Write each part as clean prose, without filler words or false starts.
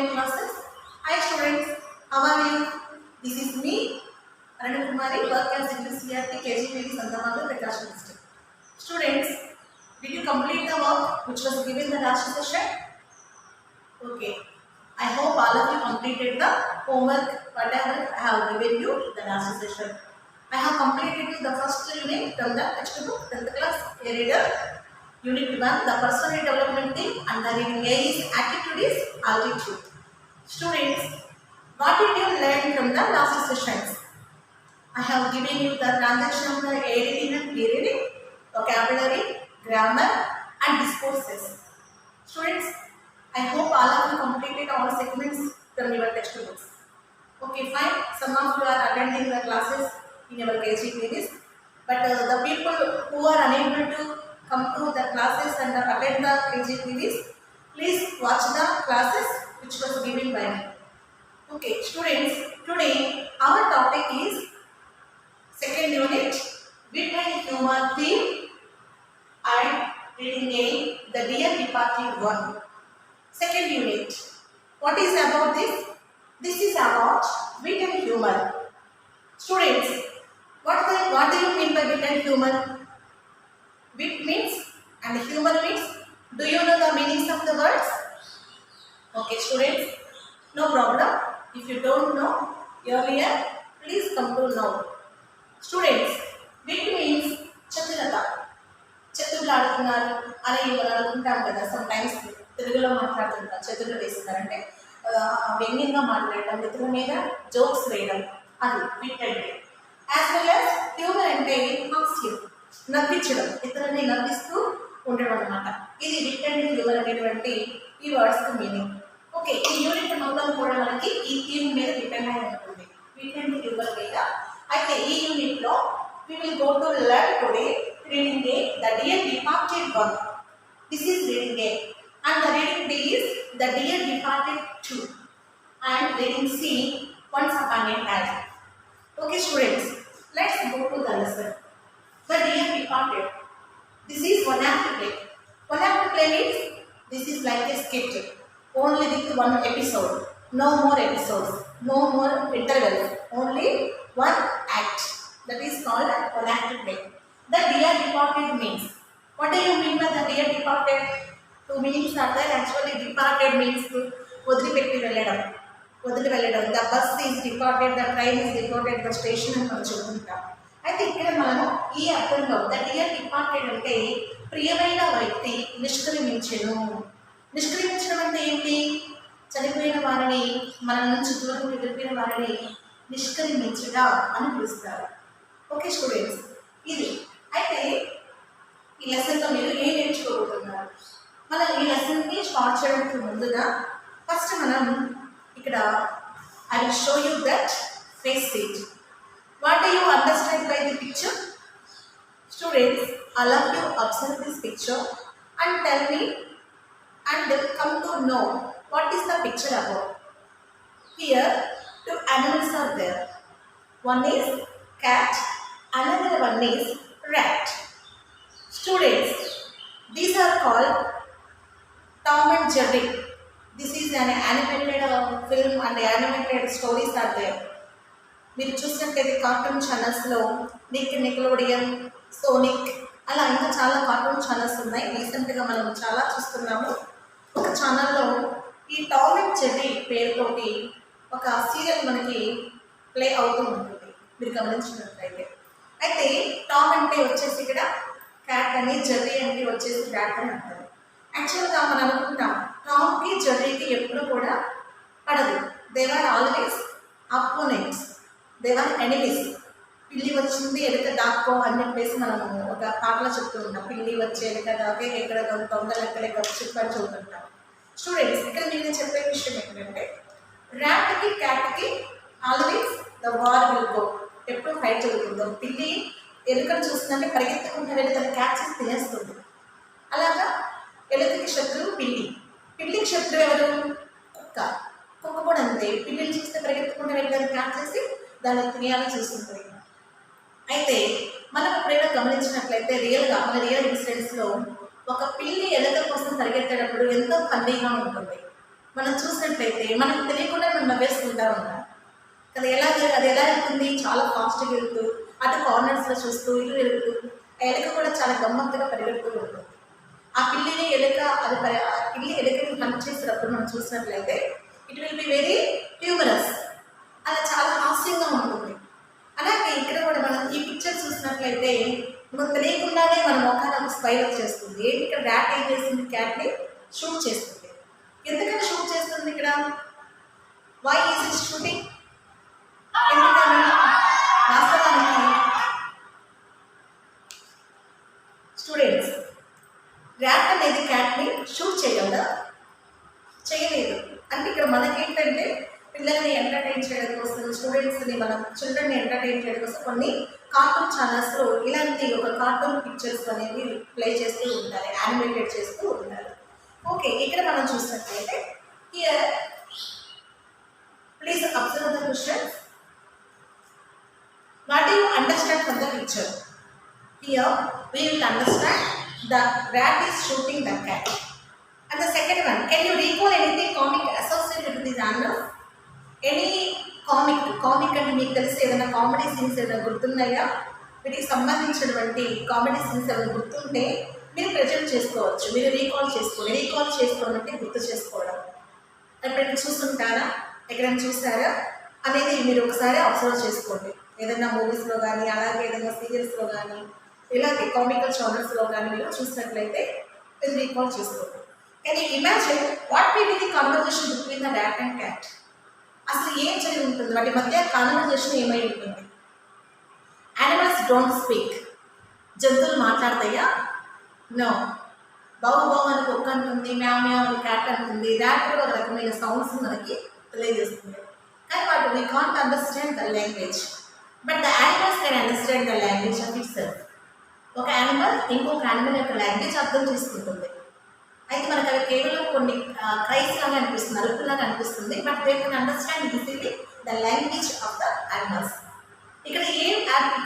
online classes. Hi students, how are you? This is me, Aranu Kumari, work as CRT KGPV Santamagal Prakasham District. Students, did you complete the work which was given in the last session? Okay. I hope all of you completed the homework whatever I have given you the last session. I have completed the first unit from the textbook 10th class A reader. Unit 1, the personal development thing, and the reading A is attitude is altitude. Students, what did you learn from the last sessions? I have given you the transaction of the A reading and B reading, vocabulary, grammar, and discourses. Students, I hope all of you completed all segments from your textbooks. Okay, fine. Some of you are attending the classes in your KGPVs, but the people who are unable to come to the classes and attend the KGPVs, please watch the classes which was given by me. Okay, students, today our topic is second unit, wit and humor theme, and reading A, the Dear Departed One. Second unit. What is about this? This is about wit and humor. Students, what do you mean by wit and humor? Wit means and humor means. Do you know the meanings of the words? Okay, students, no problem. If you don't know earlier, please come to know. Students, wit means chaturata. చతుర్లు ఆడుతున్నారు అని మనం అనుకుంటాం కదా. Some times తెలుగులో మాట్లాడుతుంటాం, చతుర్లు వేస్తున్నారంటే వ్యంగ్యంగా మాట్లాడటం, ఇతరుల మీద జోక్స్ వేయడం, అది విట్ అంటే. యాజ్ వెల్ యాజ్ హ్యూమర్ అంటే హాస్యం, నవ్వించడం, ఇతరులని నవ్విస్తూ ఉండడం అనమాట. ఇది విట్ అండ్ హ్యూమర్ అనేటువంటి ఈ వర్డ్స్ మీనింగ్. ఓకే, ఈ యూనిట్ మొత్తం కూడా మనకి ఈ థీమ్ మీద డిపెండ్ అయి ఉంటుంది, విట్ అండ్ హ్యూమర్ మీద. అయితే ఈ యూనిట్లో we will go to learn today reading A, the Dear Departed One. This is reading A, and the reading B is the Dear Departed Two, and reading C, Once Upon a Time. Okay students, let's go to the lesson. The Dear Departed. This is one act play. One act play means this is like a skit, only with one episode. No more episodes, no more intervals, only one act. That is called one act play. The Dear Departed means. What do you mean by the Dear Departed? Two meanings are there. Actually, departed means వదిలిపెట్టి వెళ్ళడం, వదిలి వెళ్ళడం. The bus is departed, the train is departed, the station అని మనం చెప్పుకుంటాం. అయితే ఇక్కడ మనము ఈ అర్థంలో the Dear Departed అంటే ప్రియమైన వ్యక్తి నిష్క్రమించెను. నిష్క్రమించడం అంటే ఏంటి? చనిపోయిన వారిని, మన నుంచి దూరం వెళ్ళిపోయిన వారిని నిష్క్రమించగా అని పిలుస్తారు. ఓకే స్టూడెంట్స్, ఇది అయితే ఈ లెసన్లో మీరు ఏం నేర్చుకోబోతున్నారు? మనం ఈ లెసన్ని స్టార్ట్ చేయడానికి ముందుగా ఫస్ట్ మనం ఇక్కడ I will show you that face sheet. What do you understand by the picture? Students, all of you observe this picture and tell me and come to know what is the picture about. Here two animals are there. One is cat, another one is rat. Students, these are called Tom and Jerry. This is an animated film and animated stories are there. మీరు చూసినట్టయితే cartoon ఛానల్స్లో Nickelodeon, sonic, అలా ఇంకా చాలా cartoon channels ఉన్నాయి. రీసెంట్గా మనం చాలా చూస్తున్నాము. ఒక ఛానల్లో ఈ టామ్ అండ్ జెర్రీ పేరుతోటి ఒక సీరియల్ మనకి ప్లే అవుతూ ఉంటుంది, మీరు గమనించినట్లయితే. అయితే టామ్ అంటే వచ్చేసి ఇక్కడ క్యాట్ అని, జెర్రీ అంటే వచ్చేసి ర్యాట్ అని అంటారు. యాక్చువల్గా మనం అనుకుంటాం టామ్కి జెర్రీకి ఎప్పుడు కూడా పడదు. They are always opponents, they are enemies. పిల్లి వచ్చింది ఎలుక దాక్కో అని చెప్పేసి మనం ఒక పాటలో చెప్తూ ఉంటాం. పిల్లి వచ్చి ఎలుక దాకే ఎక్కడ తొందర ఎక్కడ చెప్పని చూస్తుంటాం. స్టూడెంట్స్, ఇక్కడ నేను చెప్పే విషయం ఏంటంటే ర్యాట్కి క్యాట్కి always the war will go. ఎప్పుడు ఫైట్ జరుగుతుందో, పిల్లి ఎలుకను చూస్తుందంటే పరిగెత్తుకుంటూ వెళ్ళి తన క్యాట్ చేసి తినేస్తుంది. అలాగా ఎలుకకి శత్రువు పిల్లి, పిల్లికి శత్రువు ఎవరు? కుక్క. కుక్క కూడా అంతే, పిల్లిని చూస్తే పరిగెత్తుకుంటూ వెళ్ళి దాన్ని క్యాట్ చేసి దాన్ని తినేయాలని చూస్తుంటుంది. అయితే మనం ఎప్పుడైనా గమనించినట్లయితే రియల్గా మన రియల్ ఇన్సిడెంట్స్లో ఒక పిల్లి ఎలుక కోసం పరిగెత్తేటప్పుడు ఎంతో ఫన్నీగా ఉంటుంది. మనం చూసినట్లయితే మనకు తెలియకుండా మనం నవ్వేసుకుంటా ఉంటాం కదా. అది ఎలా వెళ్తుంది, చాలా ఫాస్ట్గా వెళ్తూ అటు కార్నర్స్లో చూస్తూ ఇటు వెళ్తూ, ఆ ఎలుక కూడా చాలా గమ్మత్తుగా పరిగెడుతూ ఉంటుంది. ఆ పిల్లిని ఎలుక ఆ పిల్లి ఎలుకని హంట్ చేసినప్పుడు మనం చూసినట్లయితే it will be very humorous, అలా చాలా హాస్యంగా ఉంటుంది. అలాగే ఇక్కడ కూడా మనం ఈ పిక్చర్ చూసినట్లయితే మనకు తెలియకుండానే మన మొఖానికి స్మైల్ వచ్చేస్తుంది. ఏంటి ఇక్కడ ర్యాట్ ఏం చేస్తుంది, క్యాట్ని షూట్ చేస్తుంది. ఎందుకని షూట్ చేస్తుంది ఇక్కడ, వై ఈజ్ ఇట్ షూటింగ్? ఎందుకని వాస్తవానికి స్టూడెంట్స్, ర్యాట్ అనేది క్యాట్ని షూట్ చేయగలదా? చేయలేదు. అంటే ఇక్కడ మనకేంటంటే పిల్లల్ని ఎంటర్టైన్ చేయడం కోసం, స్టూడెంట్స్ని మన చిల్డ్రన్ని ఎంటర్టైన్ చేయడం కోసం కొన్ని కార్టూన్ ఛానల్స్లో ఇలాంటి ఒక కార్టూన్ పిక్చర్స్ అనేవి ప్లే చేస్తూ ఉంటారు, యానిమేటెడ్ చేస్తూ ఉంటారు. ఓకే, ఇక్కడ మనం చూసినట్లయితే here please observe the question. What do you understand from the picture? Here we will understand the rat is shooting the cat. And the second one, can you recall anything comic associated with these animals? Any comic అంటే మీకు తెలిసి ఏదైనా comedy scenes ఏదైనా గుర్తున్నాయా? వీటికి సంబంధించినటువంటి comedy scenes ఏదైనా గుర్తుంటే మీరు ప్రజెంట్ చేసుకోవచ్చు, మీరు రీకాల్ చేసుకోవడం అంటే గుర్తు చేసుకోవడం. ఎప్పుడైనా చూస్తుంటారా, ఎక్కడైనా చూసారా అనేది మీరు ఒకసారి అబ్జర్వ్ చేసుకోండి. ఏదైనా మూవీస్లో కానీ, అలాగే ఏదైనా సీరియల్స్లో కానీ, ఇలాంటి కామికల్ ఛానల్స్లో కానీ మీరు చూసినట్లయితే మీరు రీకాల్ చేసుకోండి. Can you imagine what may be the conversation between the rat and cat? అసలు ఏం జరిగి ఉంటుంది, వాటి మధ్య కాన్వర్జేషన్ ఏమై ఉంటుంది? Animals don't speak. జంతువులు మాట్లాడతాయా? నో. బావు బావు అని కుక్క అంటుంది, మ్యావ్ మ్యావ్ అని క్యాట్ అంటుంది. ర్యాట్ కూడా ఒక రకమైన సౌండ్స్ మనకి తెలియజేస్తుంది. కానీ వాటి we can't understand the language, but the animals can understand the language of it self. ఒక యానిమల్ ఇంకొక యానిమల్ యొక్క లాంగ్వేజ్ అర్థం చేసుకుంటుంది. అయితే మనకు అవి కేవలం కొన్ని క్రైస్ లాగా అనిపిస్తుంది, అరుపులాగా అనిపిస్తుంది, but they can understand easily the language of the animals. ఇక్కడ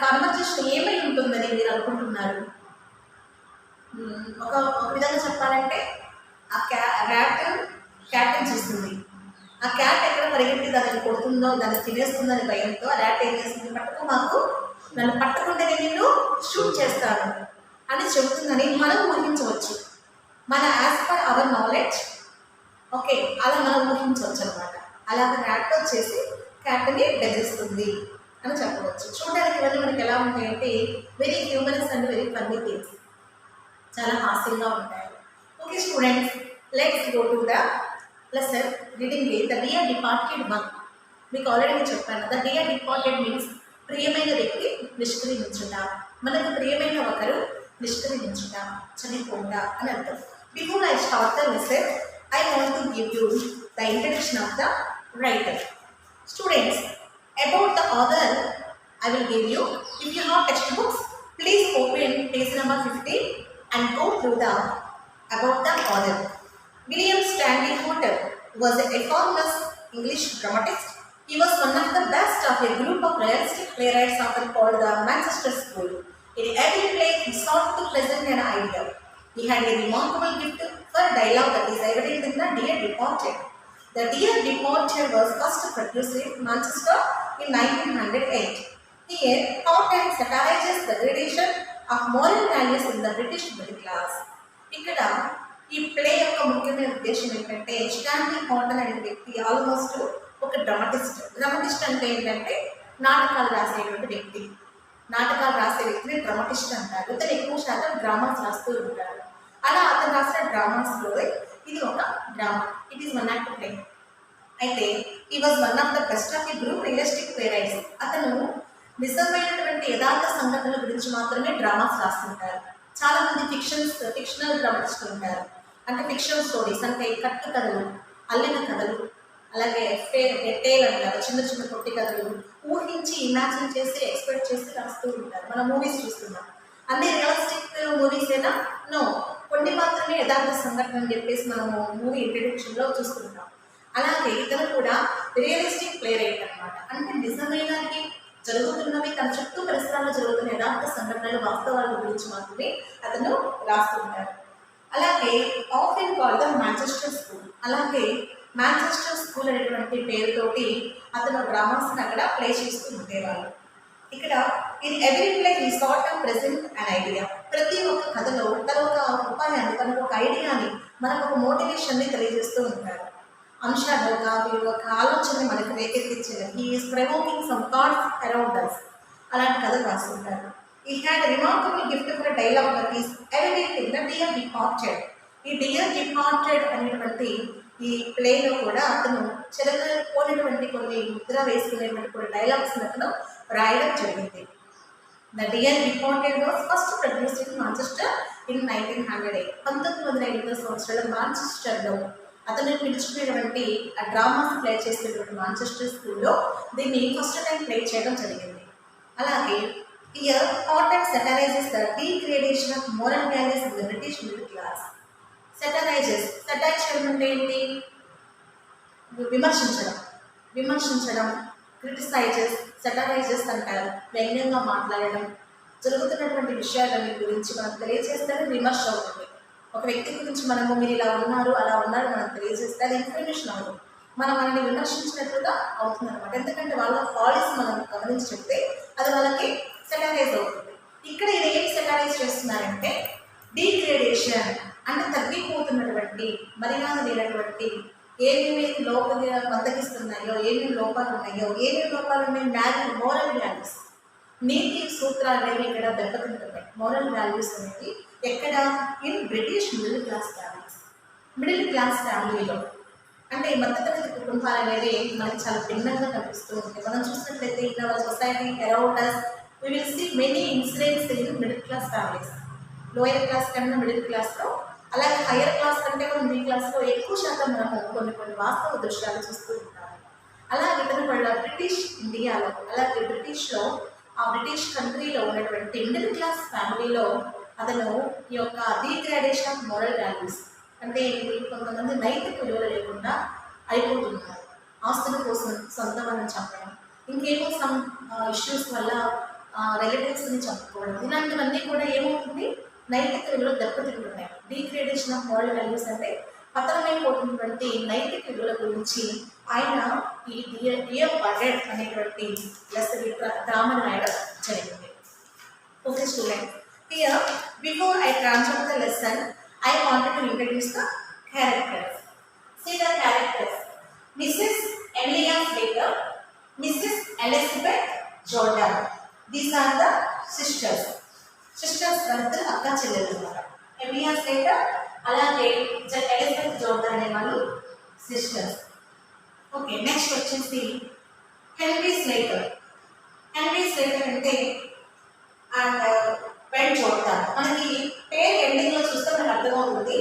కన్వర్జేషన్ ఏమై ఉంటుందని మీరు అనుకుంటున్నారు? ఒక విధంగా చెప్పాలంటే ఆ క్యాట్ని చూస్తుంది. ఆ క్యాట్ ఎక్కడ పరిగెత్తి దాన్ని కొడుతుందో, దాన్ని తినేస్తుందని భయంతో ఆ ర్యాట్ ఏం చేస్తుంది, నన్ను పట్టుకుంటేనే నిన్ను షూట్ చేస్తాను అని చెబుతుందని మనం ఊహించవచ్చు. మన as per our knowledge okay అలా మనం ఊహించవచ్చు అనమాట. అలాగే ర్యాట్ వచ్చేసి క్యాట్ని బెదిరిస్తుంది అని చెప్పవచ్చు. చూడడానికి ఇవన్నీ మనకి ఎలా ఉంటాయంటే very humorous and very funny things, చాలా హాస్యంగా ఉంటాయి. Okay students, let's go to the lesson reading the dear departed one. మీకు ఆల్రెడీ చెప్పాను, ద డియర్ డిపార్టెడ్ మీన్స్ ప్రియమైన వ్యక్తి నిష్క్రమించుట, మనకు ప్రియమైన ఒకరు నిష్క్రమించుట, చనిపోవుట అని అర్థం. Before I start the lesson I want to give you the introduction of the writer. Students, about the author I will give you. If you have textbooks, please open page number 15 and go through the about the author. William Stanley Hodder was a famous English dramatist. He was one of the best of a group of realistic playwrights often called the Manchester School. In every play he sought to present an idea. He had a remarkable gift for dialogue that is evident in the Dear Departed. The Dear Departed was first produced in Manchester in 1908. Here, Hawthorne satirizes the degradation of moral values in the British middle class. ఇక్కడ ఈ play యొక్క ముఖ్యమైన ఉద్దేశం ఏంటంటే Stanley హాటన్ అనే వ్యక్తి almost ఒక డ్రమటిస్ట్ అంటే ఏంటంటే నాటకాలు రాసేటువంటి వ్యక్తి. నాటకాలు రాసే వ్యక్తిని డ్రమటిస్ట్ అంటారు. ఇతను ఎక్కువ శాతం డ్రామాస్ రాస్తూ ఉంటారు. అలా అతను రాసిన డ్రామాస్లో ఇది ఒక drama. It is one act play. అయితే he was one of the best of the group realistic playwrights. అతను నిజమైనటువంటి యథార్థ సంఘటనల గురించి మాత్రమే డ్రామాస్ రాస్తుంటారు. చాలామంది ఫిక్షనల్ డ్రామాటిస్ట్ ఉంటారు. అంటే ఫిక్షనల్ స్టోరీస్ అంటే కట్టు కథలు, అల్లిన కథలు, అలాగే టేల్ అంటారు, చిన్న చిన్న పొట్టి కథలు ఊహించి ఇమాజిన్ చేసి ఎక్స్పెక్ట్ చేసి రాస్తూ ఉంటారు. మనం మూవీస్ చూస్తున్నాం, అన్ని రియలిస్టిక్ మూవీస్ అయినా నో, కొన్ని మాత్రమే యథార్థ సంఘటన అని చెప్పేసి మనము మూవీ ఇంట్రడక్షన్లో చూస్తుంటాం. అలాగే ఇతను కూడా రియలిస్టిక్ ప్లే రైట్ అనమాట. అంటే నిజమైనవి జరుగుతున్నవి, తన చుట్టూ పరిసరాల్లో జరుగుతున్న యథార్థ సంఘటనలు, వాస్తవాల గురించి మాత్రమే అతను రాస్తుంటారు. అలాగే often called the Manchester school. అలాగే మాంచెస్టర్ స్కూల్ అనేటువంటి పేరుతోటి అతను డ్రామాస్ని అక్కడ ప్లే చేస్తూ ఉండేవాళ్ళు. ఇక్కడ ఇన్ ఎవ్రీ ప్లే ఈ sat and present an idea. ప్రతి ఒక్క కథలో తన ఒక ఉపాయాన్ని, తన ఒక ఐడియాని, మనకు ఒక మోటివేషన్ని తెలియజేస్తూ ఉంటారు. అంశాలుగా వీరు ఒక ఆలోచనని మనకు రేకెత్తించేది. He is promoting some thoughts around us. అలాంటి కథలు రాస్తుంటారు. He had remarkable gift for dialogue that is evident in the dear departed. ఈ డియర్ డిపార్టెడ్ అనేటువంటి ఈ ప్లేలో కూడా అతను చెరగపోయినటువంటి కొన్ని ముద్ర వేసుకునేటువంటి కొన్ని డైలాగ్స్ అతను రాయడం జరిగింది. The dear departed was first produced in Manchester in 1908. 1908 సంవత్సరంలో మాంచెస్టర్లో అతను పిలుచుకునేటువంటి ఆ డ్రామాస్ ప్లే చేసేటువంటి మాంచెస్టర్ స్కూల్లో దీన్ని ఫస్ట్ టైం ప్లే చేయడం జరిగింది. అలాగే here content satirizes the degradation of moral values in the British middle class. Satirizes, satire చేయడం అంటే ఏంటి? విమర్శించడం, క్రిటిసైజెస్, సెటరైజెస్ అంటారు. వ్యంగ్యంగా మాట్లాడడం, జరుగుతున్నటువంటి విషయాలని గురించి మనకు తెలియజేస్తేనే విమర్శ అవుతుంది. ఒక వ్యక్తి గురించి మనము మీరు ఇలా ఉన్నారు అలా ఉన్నారు మనకు తెలియజేస్తే అది ఇన్ఫర్మేషన్ అవుతుంది. మనం వాళ్ళని విమర్శించినట్లుగా అవుతుంది అనమాట. ఎందుకంటే వాళ్ళ ఫాల్స్ మనం గమనించి చెప్తే అది వాళ్ళకి సెటరైజ్ అవుతుంది. ఇక్కడ ఇది ఏం సెటరైజ్ చేస్తున్నారంటే డీగ్రేడేషన్ అంటే తగ్గిపోతున్నటువంటి, మర్యాద లేనటువంటి, ఏమేమి లోపలిగా బద్దగిస్తున్నాయో, ఏమేమి లోపాలు ఉన్నాయో, మోరల్ వాల్యూస్, నీతి సూత్రాలు అనేవి ఇక్కడ దెబ్బతింటున్నాయి. మోరల్ వాల్యూస్ అనేది ఎక్కడ? ఇన్ బ్రిటిష్ మిడిల్ క్లాస్ ఫ్యామిలీలో. అంటే ఈ మధ్యతరగతి కుటుంబాలు అనేది మనకి చాలా భిన్నంగా కనిపిస్తూ ఉంటాయి. మనం చూసినట్లయితే in our society around us we will see many incidents in middle class families. Lower class కన్నా మిడిల్ క్లాస్లో, అలాగే హయ్యర్ క్లాస్ కంటే కూడా మిడిల్ క్లాస్లో ఎక్కువ శాతం మనము కొన్ని వాస్తవ దృశ్యాలు చూస్తూ ఉంటాము. అలాగే ఇతను వాళ్ళ బ్రిటిష్ ఇండియాలో, అలాగే బ్రిటిష్లో, ఆ బ్రిటిష్ కంట్రీలో ఉన్నటువంటి మిడిల్ క్లాస్ ఫ్యామిలీలో అతను ఈ యొక్క డీగ్రేడేషన్ ఆఫ్ మోరల్ వాల్యూస్ అంటే కొంతమంది నైతిక విలువలు లేకుండా అయిపోతున్నారు. ఆస్తుల కోసం సొంత వాళ్ళని చంపడం, ఇంకేమో సమ్ ఇష్యూస్ వల్ల రిలేటివ్స్ని చంపుకోవడం, ఇలాంటివన్నీ కూడా ఏమవుతుంది? నైతిక విలువలు దెబ్బతింటున్నాయి. డీగ్రేడేషన్ ఆఫ్ మోరల్ వాల్యూస్ అంటే పతనమైపోతున్నటువంటి నైతిక విలువల గురించి ఆయన ఈ డియర్ బడ్జెట్ అనేటువంటి డ్రామాను రాయడం జరిగింది. Okay student, here before I transfer the lesson I wanted to introduce the characters. See the characters. Mrs. Emilia Slater, Mrs. Elizabeth Jordan. These are the sisters. Sisters అంటే అక్క చెల్లెలు అన్నమాట. ఎమిలియా స్లేటర్ అలాగే Elizabeth Jordan అనే వాళ్ళు sisters. Okay, next వచ్చేసి henry Slater. అంటే and Ben Jordan. మనకి పేరు ఎండింగ్లో చూస్తే మనకు అర్థమవుతుంది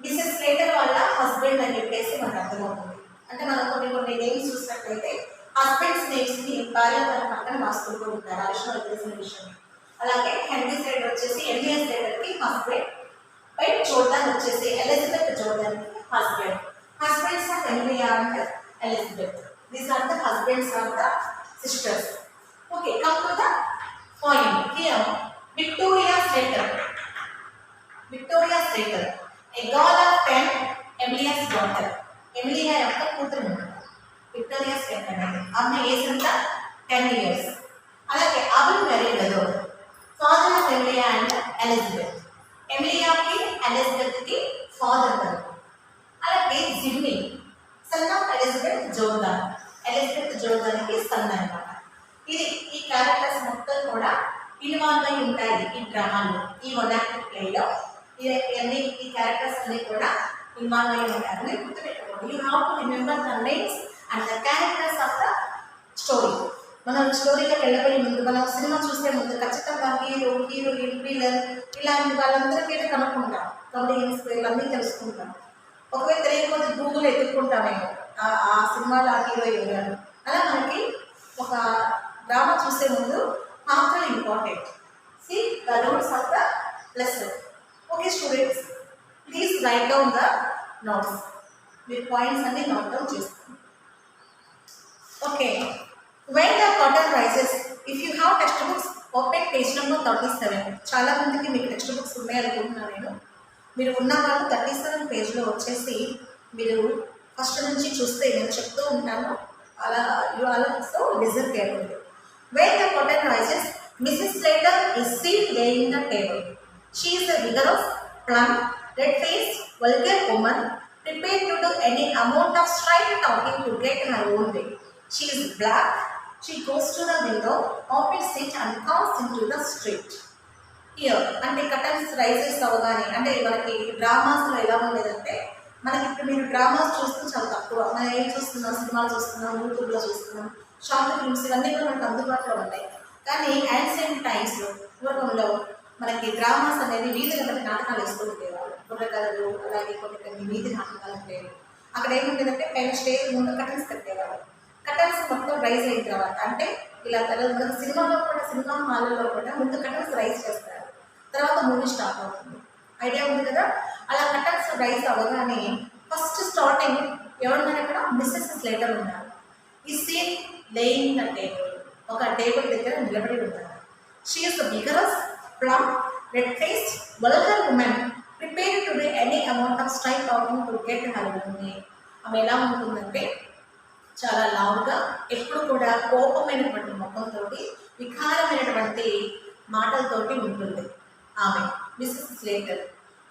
మిసెస్ స్లేటర్ వాళ్ళ హస్బెండ్ అని చెప్పేసి మనకు అర్థమవుతుంది. అంటే మనం కొన్ని నేమ్స్ చూసినట్లయితే హస్బెండ్స్ నేమ్స్ని భార్య తన పక్కన రాసుకుంటూ ఉంటారు, అడిషనల్ తెలిసిన విషయం. అలాగే హెన్రీ స్లేటర్ వచ్చేసి ఎమిలియా స్లేటర్కి హస్బెండ్, బెన్ జోర్డాన్ వచ్చేసి ఎలిజబెత్ జోర్డాన్కి husband. Husbands of Emilia and Elizabeth. These are the husbands of the sisters. Okay, come to the point. Here Victoria Slater, a girl of 10, Emilia's daughter. Emilia యొక్క కూతురు Victoria Slater అనేది. ఆమె age ఎంత? 10 years. అలాగే ఆవిడ married widow. Father of Emilia and Elizabeth. ఎమిలియాకి ఎలిజబెత్కి father గారు. అలాగే Jimmy son of Elizabeth Jordan. Elizabeth జోర్డాన్కి సన్ అన్నమాట. ఈ క్యారెక్టర్స్ మొత్తం కూడా ఇన్వాల్వ్ అయి ఉంటాయి ఈ డ్రామాలో, ఈ మొనాటిక్ ప్లేలో. ఈ క్యారెక్టర్స్ అన్ని కూడా ఇన్వాల్వ్ అయి ఉంటారని గుర్తుపెట్టుకోండి. You have to remember the names and the characters of the story. మనం స్టోరీలోకి వెళ్ళబోయే ముందు, మనం సినిమా చూసే ముందు ఖచ్చితంగా హీరో, హీరోయిన్, విలన్ ఇలాంటి వాళ్ళందరి పేరు కనుక్కుంటాం, కమెడియన్స్ పేర్లు అన్నీ తెలుసుకుంటాం. ఒకవేళ తెలియకపోతే గూగుల్ ఎత్తుక్కుంటామేమో ఆ సినిమాలో ఆ హీరో ఎవరు. అలా మనకి ఒక డ్రామా చూసే ముందు పాత్రలు important. See the notes of the lesson. Okay students, please write down the notes. With points అన్ని note down చేసుకోండి. Okay, when the curtain rises, if you have textbooks, open page number 37. చాలా మందికి మీకు text books ఉన్నాయి అనుకుంటున్నాను నేను. మీరు ఉన్న వాళ్ళు 37 పేజ్లో వచ్చేసి మీరు ఫస్ట్ నుంచి చూస్తే నేను చెప్తూ ఉంటాను, అలా you also listen carefully. When the curtain rises, Mrs. Slater is seen laying the table. She is a vigorous, plump, red-faced, vulgar woman, prepared to do any amount of straight talking to get her own way. She is black. She goes to the window, opens it and comes into the street. Here, అంటే curtains rises అవగానే, అంటే మనకి డ్రామాస్లో ఎలా ఉండేదంటే, మనకి ఇప్పుడు మీరు dramas చూస్తూ చాలా తక్కువ, మనం ఏం చూస్తున్నాం, సినిమాలు చూస్తున్నాం, యూట్యూబ్లో చూస్తున్నాం, షార్ట్ ఫిల్మ్స్ ఇవన్నీ కూడా మనకు అందుబాటులో ఉంటాయి. కానీ యాన్షియంట్ టైమ్స్లో, పూర్వంలో మనకి డ్రామాస్ అనేది వీధుల బట్టి నాటకాలు వేస్తూ ఉండేవాళ్ళు. బుర్రకథలు, అలాగే కొన్ని వీధి నాటకాలు ఉండేవి. అక్కడ ఏముండేదంటే పైన స్టేజ్ ముందు కర్టన్స్ కట్టేవాళ్ళు. కర్టన్స్ మొత్తం రైజ్ అయిన తర్వాత, అంటే ఇలా తర్వాత సినిమాలో కూడా, సినిమా హాల్లో కూడా ముందు కర్టన్స్ రైజ్ చేస్తారు, తర్వాత మూవీ స్టార్ట్ అవుతుంది. ఐడియా ఉంది కదా. అలా కర్టన్స్ రైజ్ అవ్వగానే ఫస్ట్ స్టార్టింగ్ ఎవరున్నారు అక్కడ, మిస్సెస్ స్లేటర్ ఉన్నారు. ఈ సీన్ లేయింగ్ ద టేబుల్, ఒక టేబుల్ దగ్గర నిలబడి ఉన్నారు. She is vigorous, plum, red faced, vulgar women, prepare to do any amount of straight talking to get her own way. ఆమె ఎలా ఉంటుందంటే చాలా లావుగా, ఎప్పుడు కూడా కోపమైనటువంటి ముఖంతో, వికారమైనటువంటి మాటలతోటి ఉంటుంది ఆమె మిస్సెస్ స్లేటర్.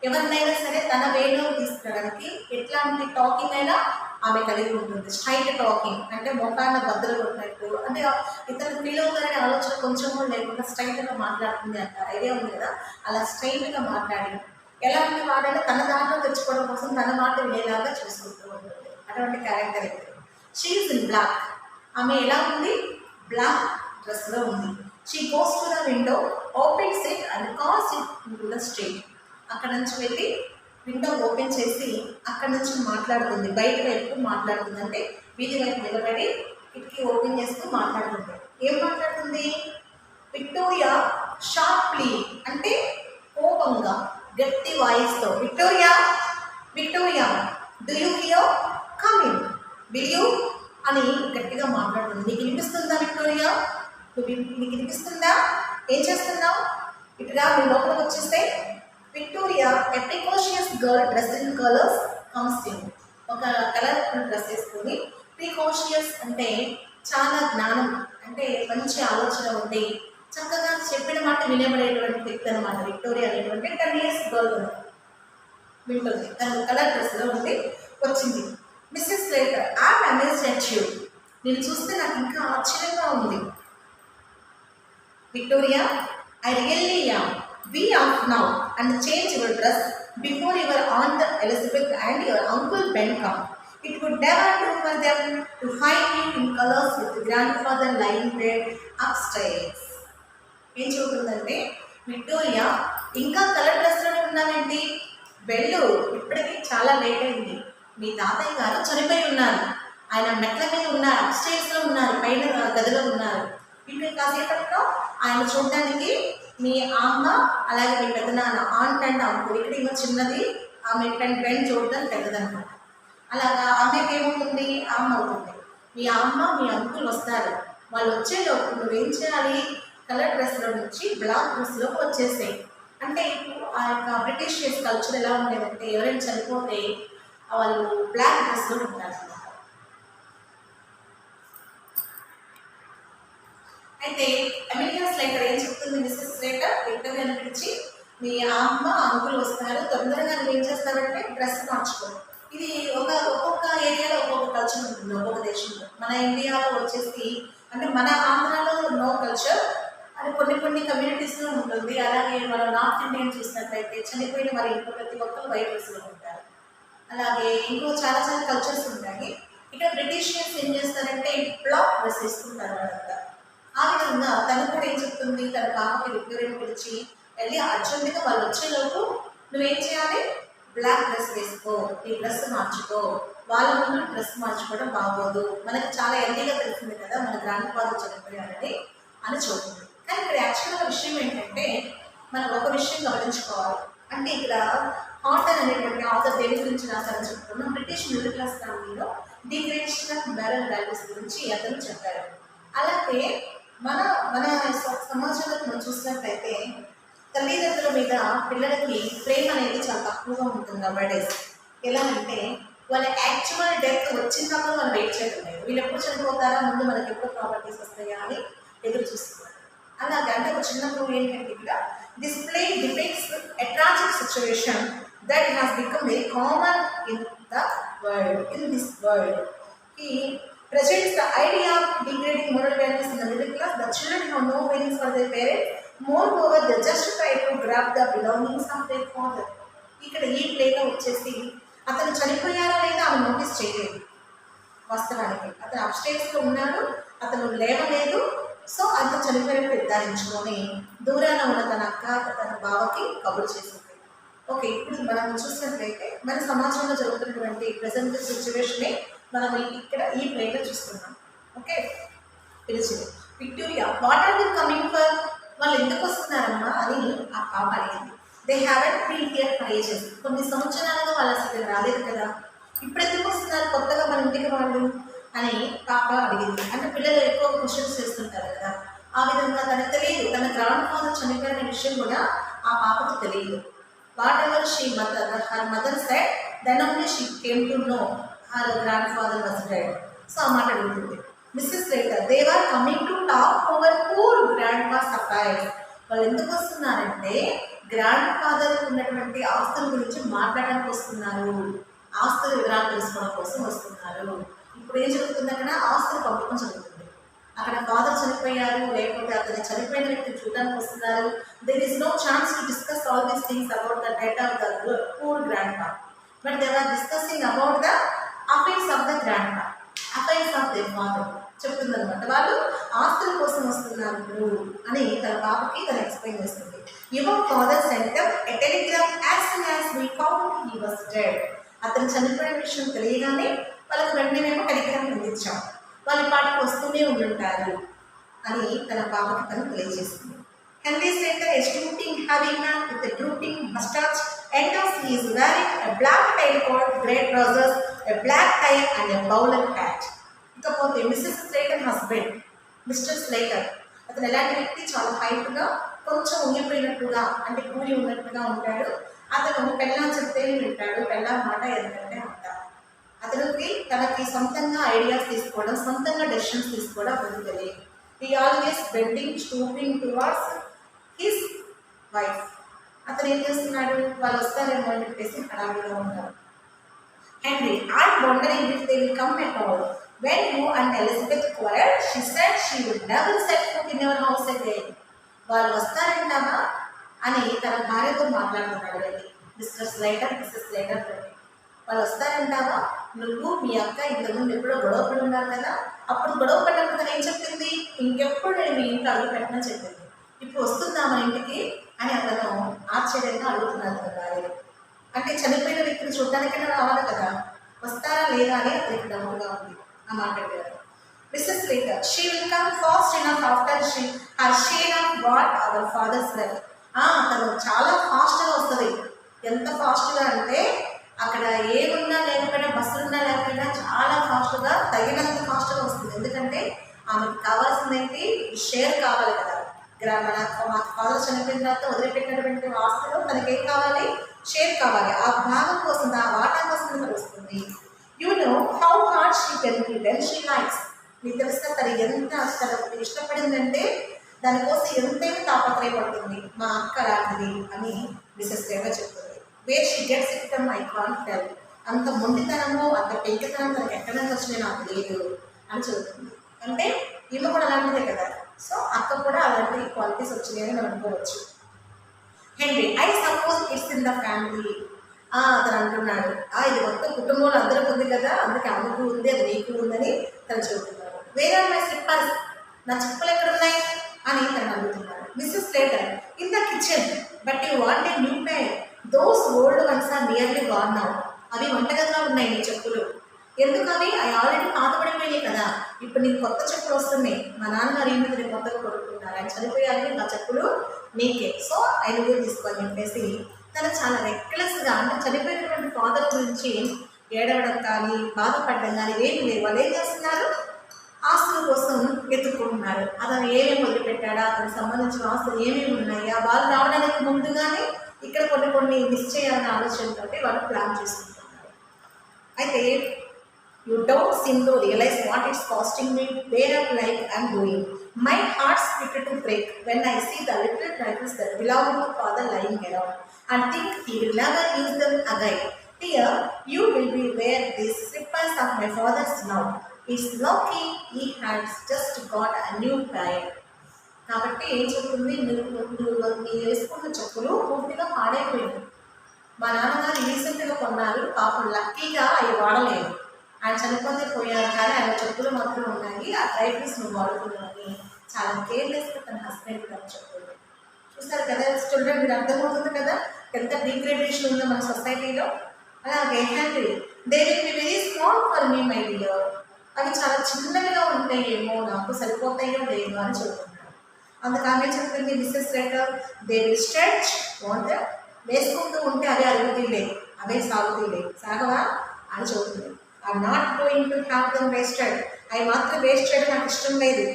ఎవరినైనా సరే తన వేలో తీసుకురావడానికి ఎట్లాంటి టాకింగ్ అయినా ఆమె కలిగి ఉంటుంది. స్ట్రైట్ టాకింగ్ అంటే మొఖాన బద్దలు కొట్టినట్టు, అంటే ఇతరులు ఫీల్ అవుతారనే ఆలోచన కొంచెం కూడా లేకుండా స్ట్రైట్గా మాట్లాడుతుంది అంటారు. ఐడియా ఉంది కదా. అలా స్ట్రైట్గా మాట్లాడి ఎలాంటి వాడైనా తన దాంట్లో తెచ్చుకోవడం కోసం తన మాట వినేలాగా చూసుకుంటూ ఉంటుంది. అటువంటి క్యారెక్టర్ అయితే. She is in black. ఆమె ఎలా ఉంది, బ్లాక్ డ్రెస్లో ఉంది. She goes to the window, opens it and calls it into the street. అక్కడ నుంచి వెళ్ళి విండో ఓపెన్ చేసి అక్కడ నుంచి మాట్లాడుతుంది, బయట వైపు మాట్లాడుతుంది. అంటే వీధి వైపు నిలబడి కిటికీ ఓపెన్ చేస్తూ మాట్లాడుతుంది. ఏం మాట్లాడుతుంది, విక్టోరియా షార్ప్లీ, అంటే కోపంగా గట్టి వాయిస్తో, Victoria, Victoria, do you hear, come in, will you అని గట్టిగా మాట్లాడుతుంది. నీకు వినిపిస్తుందా విక్టోరియా, నీకు వినిపిస్తుందా, ఏం చేస్తున్నావు, ఇటుగా మీ లోపలికి వచ్చేస్తే. Victoria, a precautious girl dress in colours comes in. ఒక కలర్ఫుల్ డ్రెస్ వేసుకొని, ప్రికాషియస్ అంటే చాలా జ్ఞానం, అంటే మంచి ఆలోచన ఉండి చక్కగా చెప్పిన మాట వినబడేటువంటి వ్యక్తి అనమాట విక్టోరియా అనేటువంటి 10 years గర్ల్ వింటుంది. తను కలర్ డ్రెస్లో ఉండి వచ్చింది. Mrs Slater, I'm amazed at you, నేను చూస్తే నాకు ఇంకా ఆశ్చర్యంగా ఉంది. Victoria, I really am. Be off now and change your dress before your aunt Elizabeth and your uncle Ben come. It would never do for them to find you in colors with grandfather lying there upstairs. ఏం చెబుతుందంటే, Victoria ఇంకా colour డ్రెస్లోనే ఉన్నావేంటి, వెళ్ళు, ఇప్పటికీ చాలా late అయింది. మీ తాతయ్య గారు చనిపోయి ఉన్నారు, ఆయన మెట్ల మీద ఉన్నారు, అప్స్టైర్స్లో ఉన్నారు, పైన గదిలో ఉన్నారు. ఇప్పుడు కాసేపట్లో ఆయన చూడడానికి మీ అమ్మ, అలాగే మీ పెద్దనాన్న, ఆంట్ అండ్ అంకుల్, ఇక్కడ ఇంకా చిన్నది, ఆమె బెన్ చూడడం పెద్దదనమాట. అలాగా ఆమెకి ఏమవుతుంది, అమ్మ అవుతుంది. మీ అమ్మ, మీ అంకుల్ వస్తారు. వాళ్ళు వచ్చేలోపు నువ్వేం చేయాలి, కలర్ డ్రెస్లో నుంచి బ్లాక్ డ్రెస్లోకి వచ్చేసాయి. అంటే ఇప్పుడు ఆ యొక్క బ్రిటిష్ కల్చర్ ఎలా ఉండేదంటే, ఎవరైనా చనిపోతే వాళ్ళు బ్లాక్ డ్రెస్లో ఉంటారు అనమాట. అయితే అమెలియా స్లేటర్ ఏం చెప్తుంది, మిస్సెస్ స్లేటర్ విక్టోరియాని పిలిచి, మీ అమ్మ అంకుల్ వస్తారు, తొందరగా నువ్వు ఏం చేస్తారంటే డ్రెస్ మార్చుకో. ఇది ఒక్కొక్క ఏరియాలో ఒక్కొక్క కల్చర్ ఉంటుంది, ఒక్కొక్క దేశంలో. మన ఇండియాలో వచ్చేసి, అంటే మన ఆంధ్రాలో నో కల్చర్, అది కొన్ని కమ్యూనిటీస్లో ఉంటుంది. అలాగే మన నార్త్ ఇండియన్ చూసినట్లయితే చనిపోయిన మరి ఇంకో ప్రతి ఒక్కరు వైట్ డ్రెస్లో ఉంటారు. అలాగే ఇంకో చాలా కల్చర్స్ ఉంటాయి. ఇక్కడ బ్రిటిషియన్స్ ఏం చేస్తారంటే బ్లాక్ డ్రెస్ వేసుకుంటారు వాళ్ళంతా. ఆ విధంగా తను కూడా ఏం చెప్తుంది, తన పాపకి విక్టోరియాని పిలిచి వెళ్ళి అర్జెంటుగా వాళ్ళు వచ్చేలోపు నువ్వేం చేయాలి, బ్లాక్ డ్రెస్ వేసుకో, ఈ డ్రెస్ మార్చుకో, వాళ్ళ ముందు డ్రెస్ మార్చుకోవడం బాగోదు, మనకి చాలా ఎర్లీగా తెలిసింది కదా మన గ్రాండ్ ఫాదర్ చనిపోయారని అని చెబుతుంది. కానీ ఇక్కడ యాక్చువల్గా విషయం ఏంటంటే, మనం ఒక విషయం గమనించుకోవాలి. అంటే ఇక్కడ హార్టన్ అనేటువంటి ఆథర్ దేని గురించి రాశారని చెప్తున్నాం, బ్రిటిష్ మిడిల్ క్లాస్ ఫ్యామిలీలో డిగ్రేడేషన్ ఆఫ్ మోరల్ వాల్యూస్ గురించి అతను చెప్పారు. అలాగే మన సమాజంలో మనం చూసినట్లయితే తల్లిదండ్రుల మీద పిల్లలకి ప్రేమ అనేది చాలా తక్కువగా ఉంటుంది నవడేస్. ఎలా అంటే వాళ్ళ యాక్చువల్ డెత్ వచ్చిందాక మనం వెయిట్ చేయడం లేదు. వీళ్ళు ఎప్పుడు చనిపోతారా, ముందు మనకి ఎప్పుడు ప్రాపర్టీస్ వస్తాయా అని ఎదురు చూస్తున్నారు. అలాగే అంటే ఒక చిన్న క్లూ ఏంటంటే ఇక్కడ display depicts a tragic situation that has become very common in the world, in this world. He presents the idea of degrading moral values in the middle class. The children have no feelings for their parents. Moreover, they just try to grab the belongings of their father. ఇక్కడ ఈ ప్లేలో వచ్చేసి అతను చనిపోయారా లేదా ఆమె notice చేయలేదు. వాస్తవానికి అతను అప్స్టేట్స్లో ఉన్నాడు, అతను లేవలేదు. సో అంత చనిపోయినట్టు నిర్ధారించుకొని దూరాన ఉన్న తన అక్క తన బావకి కబురు చేసింది. ఓకే, ఇప్పుడు మనం చూసినట్లయితే మన సమాజంలో జరుగుతున్నటువంటి ప్రజెంట్ సిచ్యువేషనే మనం ఇక్కడ ఈ ప్లేలో చూస్తున్నాం. ఓకే, పిలిచింది Victoria, what are you coming for? వాళ్ళు ఎందుకు వస్తున్నారమ్మా అని ఆ పాప అడిగింది. They haven't been here for ages. కొన్ని సంవత్సరాలుగా వాళ్ళు అసలు రాలేదు కదా, ఇప్పుడు ఎందుకు వస్తున్నారు కొత్తగా మన ఇంటికి వాళ్ళు అని పాప అడిగింది. అంటే పిల్లలు ఎక్కువ క్వశ్చన్స్ చేస్తుంటారు కదా, ఆ విధంగా తనకు తెలియదు. తన గ్రాండ్ ఫాదర్ చనిపోయిన విషయం కూడా ఆ పాపకు తెలియదు. Whatever her mother said, then only she came to know her grandfather was dead. So అమ్మాట అడుగుతుంది, Mrs. Slater, they were coming to talk over poor grandpa's affairs. వాళ్ళు ఎందుకు వస్తున్నారంటే గ్రాండ్ ఫాదర్ ఉన్నటువంటి ఆస్తుల గురించి మాట్లాడడానికి వస్తున్నారు, ఆస్తుల వివరాలు తెలుసుకోవడం కోసం వస్తున్నారు. ఇప్పుడు ఏం జరుగుతుంది, అక్కడ ఆస్తుల పంపకం జరుగుతుంది. అక్కడ ఫాదర్ చనిపోయారు, లేకపోతే అతను చనిపోయిన వ్యక్తిని చూడడానికి వస్తున్నారు. There is no chance to discuss all these things about the death of the poor grandpa, but they are discussing about the affairs of the grandpa, affairs of the father చెప్తుందనమాట. వాళ్ళు ఆస్తుల కోసం వస్తున్నారు ఇప్పుడు అని తన పాపకి తను ఎక్స్ప్లెయిన్ చేస్తుంది. Your father sent a telegram as soon as we found he was dead. అతను చనిపోయిన విషయం తెలియగానే వాళ్ళకి వెంటనే మేము టెలిగ్రామ్ అందించాం, వాళ్ళ పాటకు వస్తూనే ఉండుంటారు అని తన పాపకి తను తెలియజేస్తుంది. Henry Slater, a stooping heavy man with a drooping mustache, enters. He is wearing a black tailcoat, grey trousers, a black tie and a bowler hat. ఇకపోతే Mrs Slater husband mister Slater, అతను ఎలాంటి వ్యక్తి, చాలా హైట్గా కొంచెం ఉంగిపోయినట్టుగా అంటే కూలి ఉన్నట్టుగా ఉంటాడు. అతను పెళ్ళాం చెప్తేనే వింటాడు, పెళ్ళాం మాట ఎందుకంటే అంటారు. అతనికి తనకి సొంతంగా ఐడియాస్ తీసుకోవడం, సొంతంగా డెసిషన్స్ తీసుకోవడం అతనికి తెలియదు. He always bending stooping towards his wife. అతను ఏం చేస్తున్నాడు, వాళ్ళు వస్తారేమో అని చెప్పేసి హడావిడిగా ఉంటారు. Henry, I'm wondering if they will come at all. When you and Elizabeth quarrelled, she said she would never set foot in your house again. వాళ్ళు వస్తారంటావా అని తన భార్యతో మాట్లాడుతున్నాడు వెళ్ళి మిస్టర్ స్లైటర్, మిస్సెస్ స్లైటర్ తోటి. వాళ్ళు వస్తారంటావా, నువ్వు మీ అక్క ఇంతకుముందు ఎప్పుడో గొడవ పడి ఉన్నారు కదా, అప్పుడు గొడవ పడినప్పుడు తను ఏం చెప్పింది, ఇంకెప్పుడు నేను మీ ఇంట్లో అడుగు పెట్టనని చెప్పింది. ఇప్పుడు వస్తుందా మన ఇంటికి అని అతను ఆశ్చర్యంగా అడుగుతున్నాడు తన భార్య. అంటే చనిపోయిన వ్యక్తిని చూడడానికైనా రావాలి కదా, వస్తారా లేదా అని అతనికి డౌట్గా ఉంది. ఆ మాట అడిగారు. Mrs Slater, she will come fast enough after she her share of what our father's life. తను చాలా ఫాస్ట్గా వస్తుంది. ఎంత ఫాస్ట్గా అంటే అక్కడ ఏమున్నా లేకపోయినా, బస్సులున్నా లేకపోయినా చాలా ఫాస్ట్గా, తగినంత ఫాస్ట్గా వస్తుంది. ఎందుకంటే ఆమెకు కావాల్సింది ఏంటి, షేర్ కావాలి కదా. మన ఫాదర్ చనిపోయిన తర్వాత వదిలిపెట్టినటువంటి ఆస్తిలో తనకేం కావాలి, షేర్ కావాలి. ఆ భాగం కోసం, ఆ వాటా కోసం తను వస్తుంది. You know how hard she can be when she likes. నీకు తెలిసిన తను ఎంత తనకు ఇష్టపడిందంటే దానికోసం ఎంతైనా తాపత్రయపడుతుంది. మా అక్క లాంటిది అని మిసెస్ స్లేటర్ చెప్తుంది. Where she gets it from I can't tell. అంత మొండితనము, అంత పెంకితనం తనకు ఎక్కడ నుంచి వచ్చినాయి నాకు తెలియదు అని చెబుతుంది. అంటే ఈమె కూడా అలాంటిదే కదా, సో అక్క కూడా అలాంటి క్వాలిటీస్ వచ్చినాయని మనం అనుకోవచ్చు. Henry, I suppose it's in the family. అతను అంటున్నాడు, ఇది మొత్తం కుటుంబంలో అందరికి ఉంది కదా, అందుకే ఆమెకు ఉంది, అది నీకు ఉందని తను చెబుతున్నాడు. వేరే మై స్లిప్పర్స్, నా చెప్పులు ఎక్కడ ఉన్నాయి అని తను అడుగుతున్నాడు. Mrs Slater, in the kitchen, but you want a new pair. Those old ones are nearly gone now. అవి వంటగదిలో ఉన్నాయి నీ చెప్పులు. ఎందుకు అవి ఆల్రెడీ పాతపడిపోయాయి కదా, ఇప్పుడు నీకు కొత్త చెప్పులు వస్తున్నాయి. మా నాన్నగారు ఏమి నేను కొత్తగా కొనుక్కున్నారు, ఆయన చనిపోయారని నా చెప్పులు నీకే, సో ఆయన కూడా తీసుకొని చెప్పేసి తను చాలా రెక్లెస్గా, అంటే చనిపోయినటువంటి ఫాదర్ గురించి ఏడవడం కానీ బాధపడడం కానీ ఏమి లేదు. వాళ్ళు ఏం చేస్తున్నారు, ఆస్తుల కోసం ఎత్తుకుంటున్నారు. అతను ఏమేమి వదిలిపెట్టాడా, అతనికి సంబంధించిన ఆస్తులు ఏమేమి ఉన్నాయా, వాళ్ళు రావడానికి ముందుగానే ఇక్కడ కొన్ని మిస్ చేయాలనే ఆలోచనతో వాళ్ళు ప్లాన్ చేసుకుంటున్నారు. అయితే you don't seem to realize what it's costing me, where up like I'm doing. My heart split to break when I see the little trifles that belong to father lying around and think he will never use them again. Dear, you will be where these slippers of my father's now. It's lucky he has just got a new pair. కాబట్టి ఏం చెప్తుంది, నువ్వు వేసుకున్న చెప్పులు పూర్తిగా పాడైపోయింది. మా నాన్నగారు రీసెంట్గా కొన్నారు, పాపం లక్కీగా అవి వాడలేదు. ఆయన చనిపోతే పోయారు, కానీ ఆయన చెప్పులు మాత్రం ఉన్నాయి, ఆ డ్రైవర్స్ నువ్వు వాడుకున్నావని చాలా కేర్లెస్గా తన హస్బెండ్ గారు చెప్తుంది. చూస్తారు కదా స్టూడెంట్, మీరు అర్థమవుతుంది కదా ఎంత డిగ్రేడేషన్ ఉందో మన సొసైటీలో. అలాగే Henry, they will be very small for me my dear. అవి చాలా చిన్నవిగా ఉంటాయేమో, నాకు సరిపోతాయో లేదో అని చెప్తున్నారు. అందుకు ఆమె చెప్తుంది, Mrs Slater, they will stretch won't, వేసుకుంటూ ఉంటే అవే అరుగుతీలే, అవే సాగుతీలే, సాగవా అని చెబుతుంది. I'm not going to have them wasted. అవి మాత్రం వేస్ట్ చేయడం నాకు ఇష్టం లేదు.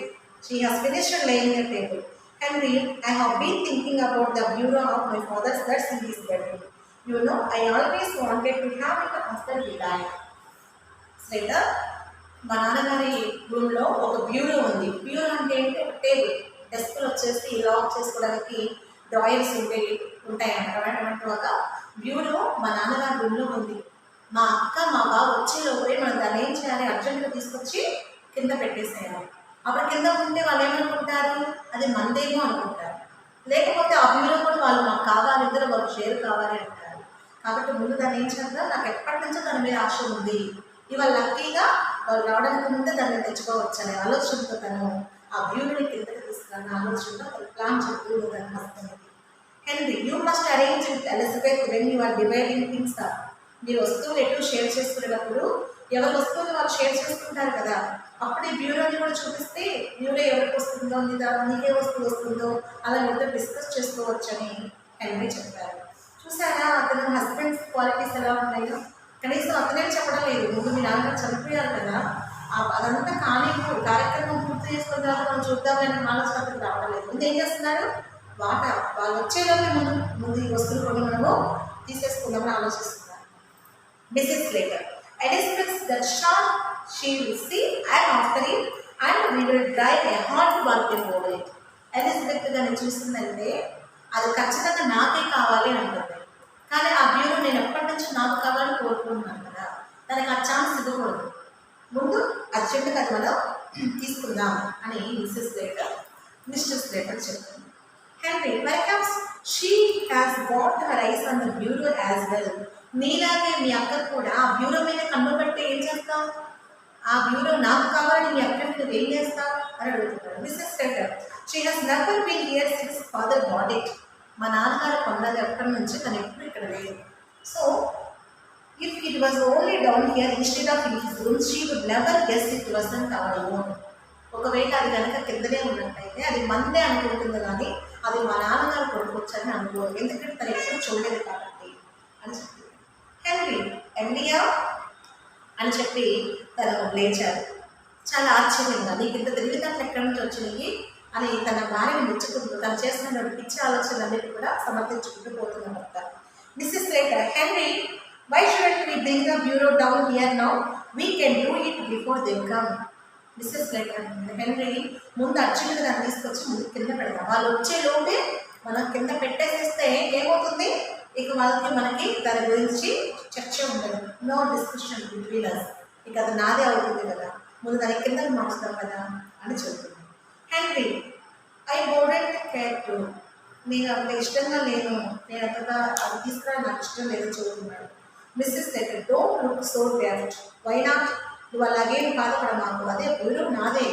She has finished laying the table. Henry, I have been thinking about the bureau of my father's that's in his bedroom. You know, I always wanted to have it after he died. Later, మా నాన్నగారి రూమ్లో ఒక bureau ఉంది. Bureau అంటే ఏంటి, ఒక table. డెస్క్లో వచ్చేసి lock చేసుకోవడానికి డ్రాయర్స్ ఉంటాయి అన్నమాట. ఒక బ్యూరో మా నాన్నగారి రూమ్లో ఉంది. మా అక్క మా బాబు వచ్చేలోపే మనం దాన్ని ఏం చేయాలి, అర్జెంట్గా తీసుకొచ్చి కింద పెట్టేసేయాలి. అప్పుడు కింద ఉంటే వాళ్ళు ఏమనుకుంటారు, అది మందేమో అనుకుంటారు. లేకపోతే ఆ బ్యూరో కూడా వాళ్ళు మాకు కావాలి, ఇద్దరు వాళ్ళు షేర్ కావాలి అంటారు. కాబట్టి ముందు దాన్ని ఏం చేద్దాం, నాకు ఎప్పటి నుంచో దాని మీద ఆశ ఉంది, ఇవాళ లక్కీగా వాళ్ళు రావడానికి ముందే దాన్ని తెచ్చుకోవచ్చు అనే ఆలోచనతో తను ఆ బ్యూరోని కిందకి తీసుకురాని ఆలోచనతో ప్లాన్ చెప్తూ దాన్ని వస్తుంది. Henry, you must arrange with Elizabeth when you are dividing things up. మీరు వస్తువులు ఎటు షేర్ చేసుకునేటప్పుడు ఎవరి వస్తువులు వాళ్ళు షేర్ చేసుకుంటారు కదా, అప్పుడే బ్యూరోని కూడా చూపిస్తే బ్యూరో ఎవరికి వస్తుందో, నీకే వస్తువు వస్తుందో అలా మీతో డిస్కస్ చేసుకోవచ్చు అని హెన్రీ చెప్పారు. చూసారా అతను హస్బెండ్స్ క్వాలిటీస్ ఎలా ఉన్నాయో. కనీసం అతనే చెప్పడం లేదు, ముందు మీ నాన్నగారు చనిపోయారు కదా, అదంతా కానీ కార్యక్రమం పూర్తి చేసుకున్న తర్వాత మనం చూద్దామని ఆలోచన అతను రావడం లేదు. ముందు ఏం చేస్తున్నారు, వాళ్ళు వచ్చేలోనే ముందు ఈ వస్తువులు కొన్ని మనము తీసేసుకుందామని ఆలోచిస్తున్నారు. Mrs. Slater, Elizabeth's that shop she will see and after it and we will drive a hard bargain over it. Elizabeth గారిని చూస్తుందంటే అది ఖచ్చితంగా నాకే కావాలి అని అంటుంది. కానీ ఆ బ్యూరో నేను ఎప్పటి నుంచి నాకు కావాలని కోరుకుంటున్నాను కదా, దానికి ఆ ఛాన్స్ ఇవ్వకూడదు. ముందు అర్జెంటుగా అది మనం తీసుకుందాం అని మిస్టర్ స్లేటర్ చెప్తుంది. Henry, perhaps she has got her eyes on the bureau as well. నీలాగే మీ అక్క కూడా ఆ బ్యూరో మీద కన్ను పెట్టి ఏం చేస్తావు, ఆ బ్యూరో నాకు కావాలని మీ అక్క మీద ఏం చేస్తావు అని అడుగుతున్నాడు. Mrs Slater, she has never been here since father bought it. మా నాన్నగారు కొన్నది ఎప్పటి నుంచి తను ఎప్పుడు ఇక్కడ లేదు. So if it was only down here instead of in his room she would never guess it wasn't our own. ఒకవేళ అది కనుక కిందనే ఉన్నట్టయితే అది మందే అనుకుంటుంది, కానీ అది మా నాన్నగారు కొనుక్కొచ్చని అనుకోరు, ఎందుకంటే తను ఎప్పుడు చూడలేదు కాబట్టి అని చెప్పి. హెన్రీ, ఎండియా అని చెప్పి తను లేచారు. చాలా ఆశ్చర్యంగా, నీకు ఇంత తెలివితేటలు ఎక్కడి నుంచి వచ్చినాయి అని తన భార్యను మెచ్చుకుంటూ తను చేస్తున్న పిచ్చి ఆలోచనలన్నిటి కూడా సమర్థించుకుంటూ పోతున్న భర్త. Mrs Slater, Henry, why should we bring the bureau down here now, we can do it before they come. Mrs Slater, Henry, ముందు అర్జెంట్గా దాన్ని తీసుకొచ్చి ముందు కింద పెడతాం, వాళ్ళు వచ్చేలోపే మనం కింద పెట్టేసేస్తే ఏమవుతుంది, ఇక వాళ్ళకి మనకి దాని గురించి చర్చ ఉండదు, నో డిస్కషన్ బిట్వీన్ అస్, ఇక అది నాదే అవుతుంది కదా, ముందు దాని కింద మార్చుతాం కదా అని చెప్తుంది. హెన్రీ, ఐ వోడెంట్ కేర్ టు, నేను అంత ఇష్టంగా నేను అంతగా అది తీసుకురా నాకు ఇష్టం లేదని చెబుతున్నాడు. Mrs Slater, don't look so daft, why not, నువ్వు అలాగేం బాధపడ మాకు, అదే బ్యూరో నాదే,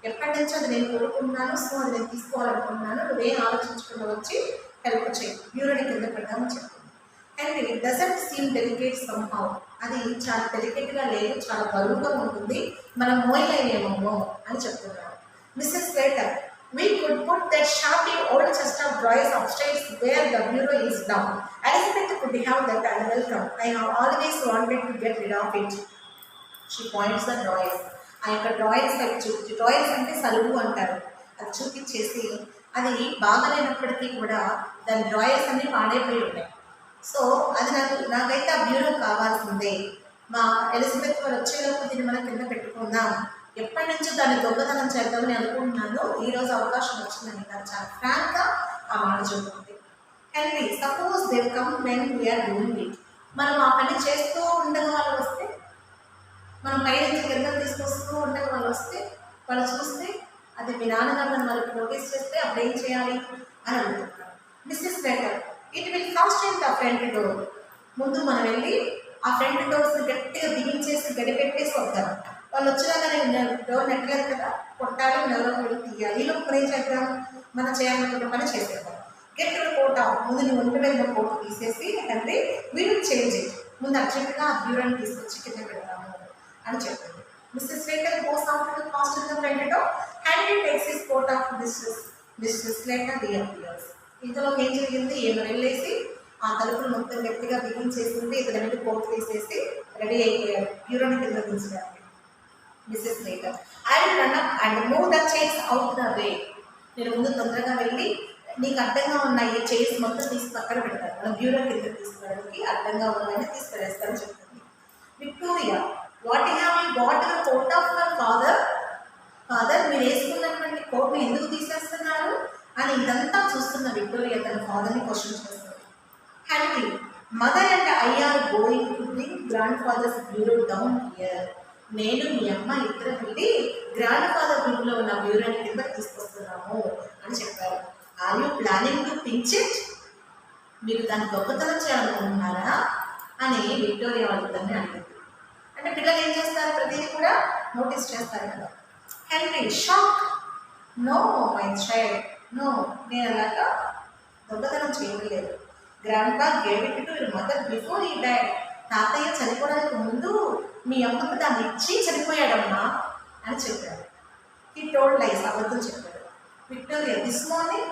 ఎప్పటి నుంచో అది నేను కోరుకుంటున్నాను, సో అది నేను తీసుకోవాలనుకుంటున్నాను, నువ్వేం ఆలోచించకుండా వచ్చి హెల్ప్ చేయి, బ్యూరోని కింద పెడదామని చెప్తుంది. And it doesn't seem delicate somehow, అది చాలా డెలికేట్గా లేదు, చాలా బరువుగా ఉంటుంది, మనం మోయలేమేమో అని చెప్తున్నాను. Mrs Slater, we could put that shabby old chest of drawers upstairs where the bureau is now. Elizabeth could have that and welcome. I have always wanted to get rid of it. She points the drawers. ఆ యొక్క drawers చూపించి, drawers అంటే సలువు అంటారు, అది చూపించేసి అది బాగాలేనప్పటికీ కూడా దాని డ్రాయర్స్ అన్నీ పాడైపోయి ఉన్నాయి. సో అది నాకైతే ఆ బ్యూరో కావాల్సిందే, మా ఎలిజబెత్ వారు వచ్చేలోపు దీన్ని మనం కింద పెట్టుకుందాం, ఎప్పటి నుంచో దాన్ని దొంగతనం చేద్దామని అనుకుంటున్నాను, ఈరోజు అవకాశం వచ్చిందని కానీ చాలా ఫ్రాంక్గా ఆ మాట చెబుతుంది. Henry, suppose they come when we're doing it. మనం ఆ పని చేస్తూ ఉండగా వాళ్ళు వస్తే, మనం పైనుంచి కింద తీసుకొస్తూ ఉండగా వాళ్ళు వస్తే, వాళ్ళు చూస్తే అది మీ నాన్నగారు వాళ్ళకి నోటీస్ చేస్తే అప్పుడు ఏం చేయాలి అని అడుగుతున్నారు. Mrs Slater, it will cost in the front door. ముందు మనం వెళ్ళి ఆ ఫ్రంట్ డోర్స్ గట్టిగా బిగించేసి గడిపెట్టేసి వద్దాం. వాళ్ళు వచ్చినాక డోర్ నెట్టలేదు కదా, కొట్టాలి, నెలలో వెళ్ళి తీయాలి. ఈ లోపు ఏం చేద్దాం, మనం చేయాలనుకున్న పని చేసేద్దాం. Get your coat out. ముందు నీ ఒంటి మీద కోట్ తీసేసి అంటే వీళ్ళు చేంజ్ ఇట్. ముందు అర్జెంట్గా ఆ బ్యూరోని తీసుకొచ్చి కింద పెడతాము అని చెప్పింది. Mrs Slater goes out to the cost in the front door. Henry takes his coat off Mrs Slater reappears. ఇంతలో ఏం జరిగింది, ఈయన వెళ్ళేసి ఆ తలుపులు మొత్తం గట్టిగా బిగించేసింది, ఇతను వెళ్ళి కోట్ తీసేసి రెడీ అయిపోయాడు బ్యూరోని కింద దించడానికి. Mrs Slater, I will run up and move the chairs out the way. నేను ముందు తొందరగా వెళ్ళి నీకు అడ్డంగా ఉన్న ఈ చైర్స్ మొత్తం తీసి పక్కన పెడతాను, మన బ్యూరో కింద తీసుకోవడానికి అడ్డంగా ఉన్నవన్నీ తీసుకురేస్తానని చెప్తుంది. Victoria, what have you got the coat of your father? Father, మీరు వేసుకున్నటువంటి కోట్ని ఎందుకు తీసేస్తున్నారు అని ఇదంతా చూస్తున్న విక్టోరియా తన ఫాదర్ని క్వశ్చన్ చేస్తుంది. Henry, mother and I are going to bring grandfather's bureau down here. నేను మీ అమ్మ ఇద్దరు వెళ్ళి గ్రాండ్ ఫాదర్ బ్యూరోలో ఉన్న బ్యూరోని కింద తీసుకొస్తున్నాము అని చెప్పారు. Are you planning to pinch it? మీరు దాన్ని దొంగతనం చేయాలనుకుంటున్నారా అని విక్టోరియా వాళ్ళిద్దరిని అడిగింది. అంటే పిల్లలు ఏం చేస్తారు, ప్రతిదీ కూడా నోటీస్ చేస్తారు కదా. Henry, shock, no my child, no, నేను అలాగా దొంగతనం చేయలేదు. Grandpa gave it to your mother before he died. తాతయ్య చనిపోవడానికి ముందు మీ అమ్మకు దాన్ని ఇచ్చి చనిపోయాడమ్మా అని చెప్పాడు. హీ టోల్డ్ లైస్, అబద్ధం చెప్పాడు. విక్టోరియా, దిస్ మార్నింగ్,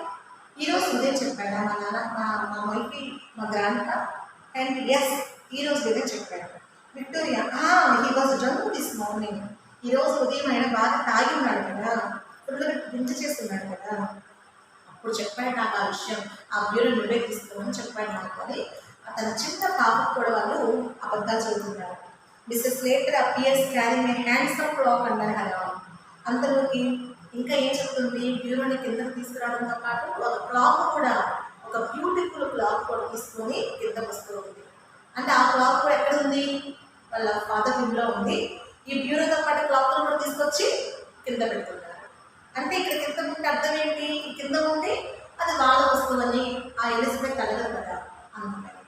ఈరోజు ఉదయం చెప్పాడా మా నాన్న, మా అమ్మాయికి మా గ్రాండ్ ఫా? హెన్రీ, ఎస్, ఈరోజు ఉదయం చెప్పాడు. Victoria, he was drunk this morning. ఈరోజు ఉదయం ఆయన బాగా తాగి ఉన్నాడు కదా, ఫుల్గా డ్రింక్ చేస్తున్నాడు కదా, అప్పుడు చెప్పాడు నాకు ఆ విషయం, ఆ బ్యూరో నువ్వే తీసుకోమని చెప్పాడు నాకు అని. తన చిన్న పాపకు కూడా వాళ్ళు అబద్ధాలు చదువుతున్నారు. Mrs Slater appears carrying a handsome clock అన్నారు కదా. అంతలోకి ఇంకా ఏం చెప్తుంది, బ్యూరోని కిందకు తీసుకురావడంతో పాటు ఒక క్లాక్ కూడా, ఒక బ్యూటిఫుల్ క్లాక్ కూడా తీసుకొని కిందకు వస్తూ ఉంది. అంటే ఆ క్లాక్ కూడా ఎక్కడ ఉంది, వాళ్ళ ఫాదర్ రూమ్లో ఉంది. ఈ బ్యూరోతో పాటు క్లాక్ను కూడా తీసుకొచ్చి కింద పెడుతున్నారు. అంటే ఇక్కడ కింద ఉంటే అర్థం ఏంటి, కింద ఉండి అది వాళ్ళ వస్తువు అని ఆ ఎలిజబెత్ అడగదు కదా అందుకని.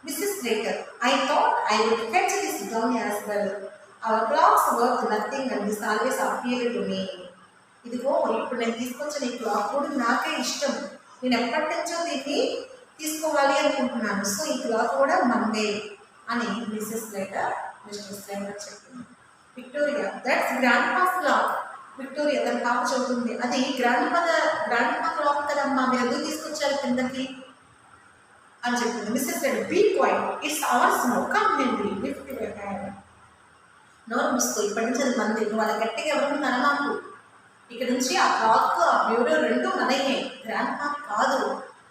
Mrs Slater, I thought I would fetch this down as well. Our clocks work nothing and this always appeared to me. ఇదిగో ఇప్పుడు నేను తీసుకొచ్చిన ఈ క్లాక్ కూడా నాకే ఇష్టం, నేను ఎప్పటి నుంచో దీన్ని తీసుకోవాలి అనుకుంటున్నాను, సో ఈ క్లాక్ కూడా మందే అని మిస్సెస్ స్లేటర్ మిస్టర్ స్లేటర్ చెప్పింది. Victoria, that's grandpa's clock. Victoria తన పాప చదువుతుంది, అది గ్రాండ్ ఫా క్లాక్ కదమ్మా, మీరు ఎందుకు తీసుకొచ్చారు కిందకి అని చెప్తుంది. Mrs Slater, be quiet, it's ours now, come Henry, lift your hand. నోరు మూసుకో, ఇప్పటి నుంచి అది మంది, వాళ్ళ గట్టిగా ఎవరు నాకు, ఇక్కడ నుంచి ఆ క్లాక్ ఆ బ్యూరో రెండు మనయ్యే, గ్రాండ్ ఫా కాదు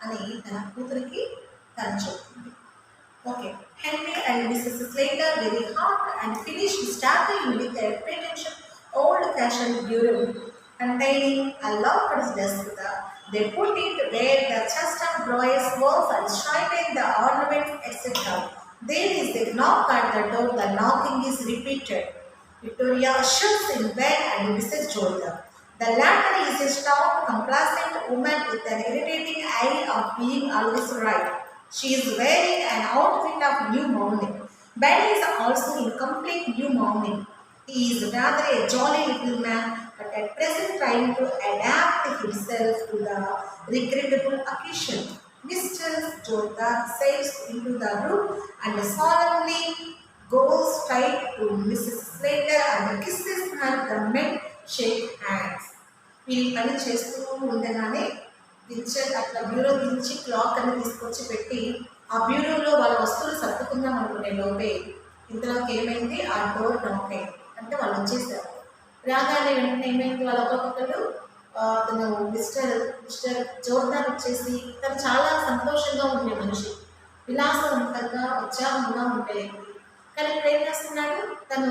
అని తన కూతురికి తను చెప్తుంది. Okay, Henry and Mrs Slater very hot and finish starting with a pretension old-fashioned bureau containing a locked desk. They put it where the chest of drawers was and straightened the ornaments, etc. There is a knock at the door. The knocking is repeated. Victoria shifts in bed and Mrs. Jordan. The latter is a stout, complacent woman with an irritating air of being always right. She is wearing an outfit of new mourning. Ben is also in complete new mourning. He is rather a jolly little man, but at present trying to adapt himself to the regrettable occasion. Mr. Jordan steps into the room and solemnly goes straight to Mrs. Slater and kisses her. The men shake hands. వీళ్ళు పని చేస్తూ ఉండగానే అట్లా bureau దించి clock అని తీసుకొచ్చి పెట్టి ఆ బ్యూరోలో వాళ్ళ వస్తువులు సర్దుకుందాం అనుకునే లోపే ఇంతలోకి ఏమైంది, ఆ డోర్ నాక్ అయింది. అంటే వాళ్ళు వచ్చేసారు. రాగానే వెంటనే ఏమైంది, వాళ్ళ ఒక్కొక్కరు తను మిస్టర్ జోర్దాన్ వచ్చేసి తను చాలా సంతోషంగా ఉండే మనిషి, విలాసవంతంగా ఉత్సాహంగా ఉండేది. కానీ ఇప్పుడు ఏం చేస్తున్నాడు, తను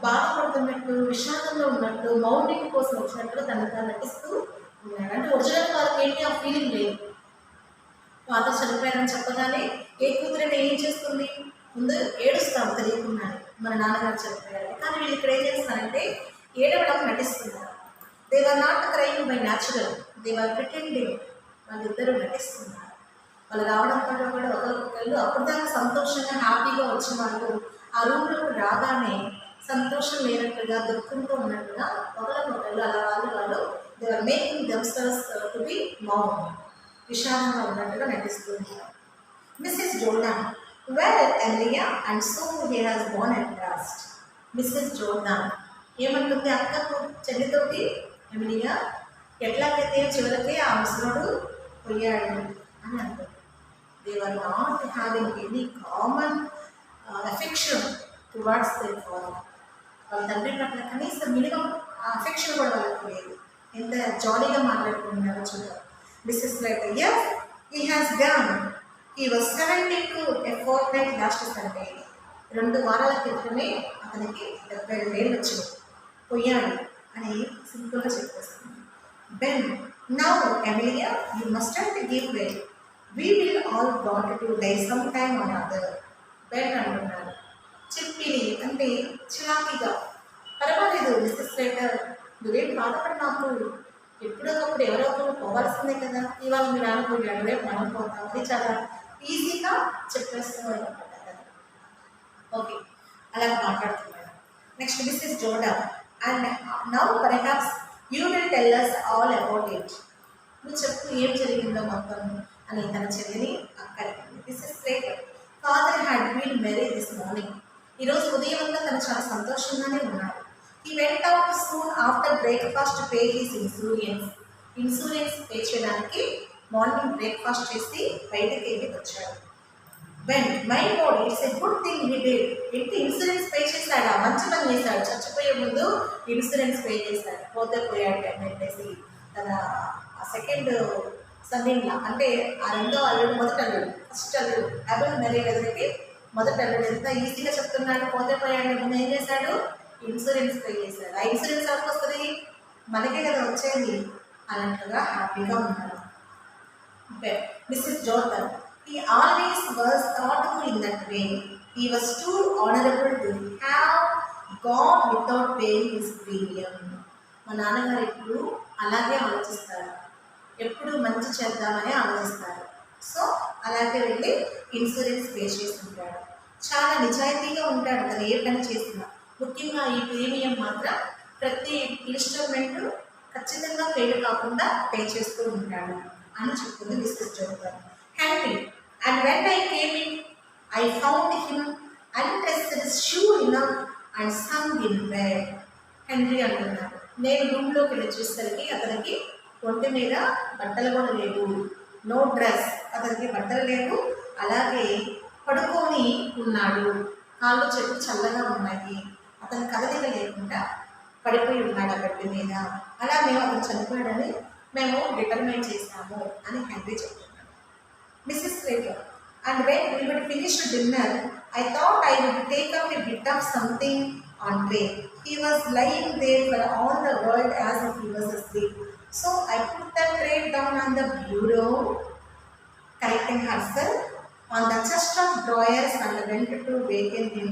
బాధపడుతున్నట్టు, విషాదంలో ఉన్నట్టు, మౌనింగ్ కోసం వచ్చినట్టు తను తాను నటిస్తూ ఉన్నాడు. అంటే ఒరిజినల్ వాళ్ళకి ఏంటి ఆ ఫీలింగ్ లేదు. ఫాదర్ చనిపోయారని చెప్పగానే ఏ కూతురైనా ఏం చేస్తుంది, ముందు ఏడుస్తాం తెలియకుండా మన నాన్నగారు చనిపోయారు. కానీ వీళ్ళు ఇక్కడ ఏం చేస్తారంటే ఏడవడం నటిస్తున్నారు. They are not crying by natural, they are pretending. వాళ్ళిద్దరూ నటిస్తున్నారు. వాళ్ళు రావడంతో కూడా ఒకరికొకళ్ళు అప్పటిదాకా సంతోషంగా హ్యాపీగా వచ్చిన వాళ్ళు ఆ రూమ్లోకి రాగానే సంతోషం లేనట్టుగా దుఃఖంతో ఉన్నట్టుగా ఒకరికొకళ్ళు అలా వాళ్ళు they are making themselves to be మౌన్, విషాదంగా ఉన్నట్టుగా నటిస్తూ ఉంటారు. Mrs Jordan, well Emilia and so he has born at last. Mrs Jordan ఏమంటుంది అక్కకు చెల్లితోటి, ఎమిలియా ఎట్లాగైతే చివరికి ఆ ముసలుడు పోయాడు అని అంటుంది. They are not having any common affection towards their father. వాళ్ళ తండ్రి పట్ల కనీసం మినిమం అఫెక్షన్ కూడా వాళ్ళకి లేదు. ఎంత జాలీగా మాట్లాడుకుంటున్నారో చూడాలి. Mrs Slater, yes, he has gone. He was 72 a fortnight last Sunday. 2 వారాల క్రితమే అతనికి 72 ఏళ్ళు వచ్చింది, పోయాడు అని సింపుల్గా చెప్పేస్తుంది. Ben, now Emilia you mustn't give way, we will all want to die some time on other. Ben అంటున్నాడు చెప్పిలి అంటే చిలాకీగా, పర్వాలేదు మిస్సెస్ లైటర్, నువ్వేం బాధపడి, నాకు ఎప్పుడోకప్పుడు ఎవరో ఒకరు పోవాల్సిందే కదా, ఇవాళ మీరు అనుకోలేడు, రేపు మనం పోతాం, అది చాలా ఈజీగా చెప్పేస్తున్నాడు. ఓకే, అలా మాట్లాడుతున్నాడు. Next Mrs Jordan, and now perhaps you will tell us all about it. నువ్వు చెప్పు ఏం జరిగిందో మొత్తం అని తన చెల్లిని అక్కడికి. Mrs Slater, father had been married this morning. ఈరోజు ఉదయం అంతా తను చాలా సంతోషంగానే ఉన్నాడు. He went out soon after breakfast to pay his insurance. Insurance pay చేయడానికి మార్నింగ్ బ్రేక్ఫాస్ట్ చేసి బయటకి వెళ్ళి వచ్చాడు. When my God, it's a good thing he did. ఏంటి ఇన్సూరెన్స్ పే చేశాడా, మంచి పని చేశాడు. చచ్చిపోయే ముందు ఇన్సూరెన్స్ పే చేశాడు, పోతే పోయాడు అని చెప్పేసి తన సెకండ్ సన్నింగ్లా అంటే ఆ రెండో అల్లుడు, మొదటి అల్లుడు, ఫస్ట్ అల్లుడు అబుల్ మెరీ వెదరికి మొదటి అల్లుడు ఎంత ఈజీగా చెప్తున్నాడు, పోతే పోయాడు. ముందు ఏం చేశాడు, ఇన్సూరెన్స్ పే చేశాడు. ఆ ఇన్సూరెన్స్ ఎవరికి వస్తుంది, మనకే కదా వచ్చేది అన్నట్టుగా హ్యాపీగా ఉన్నాడు. Mrs Jordan, he always was thoughtful in that way. He was too honorable to have gone without paying his premium. మా నాన్నగారు ఎప్పుడు అలాగే ఆలోచిస్తారు, ఎప్పుడు మంచి చేద్దామని ఆలోచిస్తారు. సో అలాగే వెళ్ళి ఇన్సూరెన్స్ పే చేస్తుంటాడు. చాలా నిజాయితీగా ఉంటాడు తను ఏ పని చేసినా. ముఖ్యంగా ఈ ప్రీమియం మాత్రం ప్రతి ఇన్స్టాల్మెంట్ ఖచ్చితంగా ఫెయిల్ కాకుండా పే చేస్తూ ఉంటాడు అని చెప్తుంది Mrs Jordan. Happy, and when I came in I found him undressed sure enough and sung in bed. Henry అంటున్నాడు, నేను రూమ్లోకి వెళ్ళి చూసేసరికి అతనికి ఒంటి మీద బట్టలు కూడా లేవు, నో డ్రెస్, అతనికి బట్టలు లేవు, అలాగే పడుకొని ఉన్నాడు, కాళ్ళు చెట్టు చల్లగా ఉన్నాయి, అతని కదలిక లేకుండా పడిపోయి ఉన్నాడు ఆ బెడ్ మీద. అలా మేము అతను చనిపోయాడని మేము డిటర్మైన్ చేశాము అని హెన్రీ చెప్తున్నాడు. Mrs Slater, and when we would finish dinner I thought I would take up a bit of something on tray. He was lying there for all the world as if he was asleep. So I put the tray down on the bureau, correcting herself on the chest of drawers and went to waken him.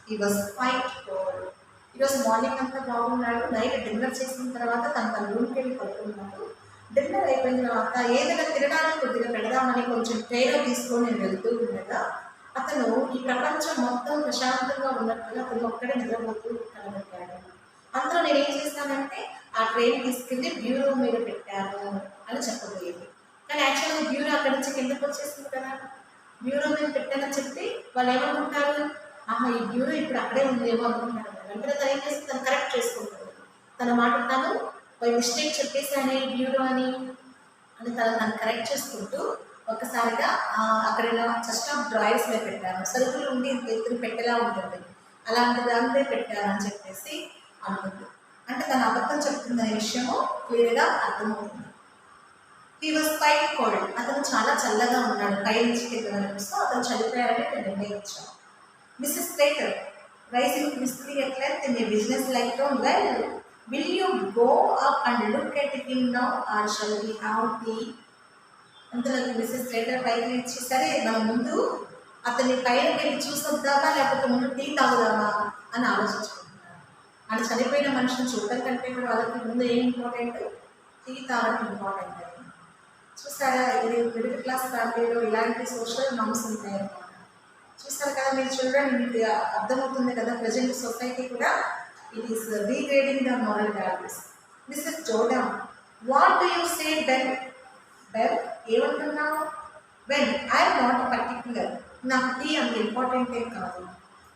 He was quite cold. ఈరోజు morning అంతా బాగున్నాడు, night dinner చేసిన తర్వాత తన రూమ్కి వెళ్ళి పడుకున్నాడు. Dinner అయిపోయిన తర్వాత ఏదైనా తినడానికి కొద్దిగా పెడదామని కొంచెం ట్రేలో తీసుకొని నేను వెళ్తూ ఉండగా అతను ఈ ప్రపంచం మొత్తం ప్రశాంతంగా ఉన్నట్టుగా అతను ఒక్కడే నిద్రపోతూ కనబడ్డాడు. అందులో నేను ఏం చేస్తానంటే ఆ ట్రైన్ తీసుకెళ్ళి బ్యూరో మీద పెట్టాను అని చెప్పబోయేది. కానీ యాక్చువల్గా బ్యూరో అక్కడి నుంచి కిందకు వచ్చేసింది కదా. బ్యూరో మీద పెట్టానని చెప్పి వాళ్ళు ఏమనుకుంటారు, ఆహా ఈ బ్యూరో ఇప్పుడు అక్కడే ఉందేమో అనుకుంటారు. వెంటనే తను ఏం చేస్తే తను కరెక్ట్ చేసుకుంటాడు. తన మాట తను బై మిస్టేక్ చెప్పేసానే బ్యూరో అని తను కరెక్ట్ చేసుకుంటూ ఒక్కసారిగా అక్కడ చెస్ట్ ఆఫ్ డ్రాయర్స్ మీద పెట్టాను, సరుకులు ఉండి ఎత్తులు పెట్టేలా ఉంటుంది, అలాంటి దానిపై పెట్టాను అని చెప్పేసి అనుకుంటుంది. అంటే తను అబద్ధం చెప్తుందనే విషయము క్లియర్గా అర్థమవుతుంది. హీ వాజ్ క్వైట్ కోల్డ్, అతను చాలా చల్లగా ఉన్నాడు పై నుంచి కింద వరకు. సో అతను చనిపోయారని నేను నిర్ణయించాను. Mrs. Slater, rising crisply at length in a business-like tone, well, will you go up and look at him now, or shall we have tea? అంతలోకి మిస్సెస్ స్లేటర్ పైకి ఇచ్చి, సరే మనం ముందు అతన్ని పైన వెళ్ళి చూసొద్దామా లేకపోతే ముందు టీ తాగుదామా అని ఆలోచించుకుంటున్నారు. అని చనిపోయిన మనిషిని చూడటం కంటే కూడా వాళ్ళకి ముందు ఏం ఇంపార్టెంట్, టీ తాగడం ఇంపార్టెంట్ అని. చూసారా, ఇది మిడిల్ క్లాస్ ఫ్యామిలీలో ఇలాంటి సోషల్ నామ్స్ ఉంటాయన్నమాట. చూస్తారు కదా మీరు, చూడండి మీకు అర్థమవుతుంది కదా, ప్రజెంట్ సొసైటీ కూడా it is degrading the moral values. Mrs Jordan, what do you say Ben? Ben ఏమంటున్నావు? వెన్ ఐఎమ్ నాట్ పర్టిక్యులర్, నాకు టీ అంత ఇంపార్టెంట్ ఏం కాదు.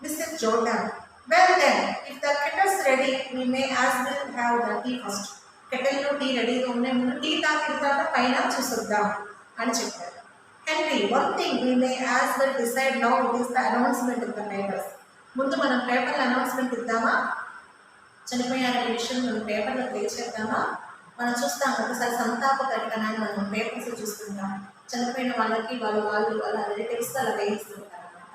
Mrs Jordan, well then if the kettle's ready we may as well have the tea first. కెటల్లో tea రెడీగా ఉన్నాయి, ముందు tea తాగిన తర్వాత పైన చూసొద్దాం అని చెప్పారు. Henry, one thing we may as well decide now, it is the announcement in the papers. ముందు మనం పేపర్లో అనౌన్స్మెంట్ ఇద్దామా, చనిపోయారనే విషయం మనం పేపర్లో తెలియచేద్దామా? మనం చూస్తాం ఒకసారి సంతాప ప్రకటనని మనం పేపర్స్లో చూస్తుంటాం. చనిపోయిన వాళ్ళకి వాళ్ళ రిలేటివ్స్ అలా వేయిస్తుంటారు అనమాట.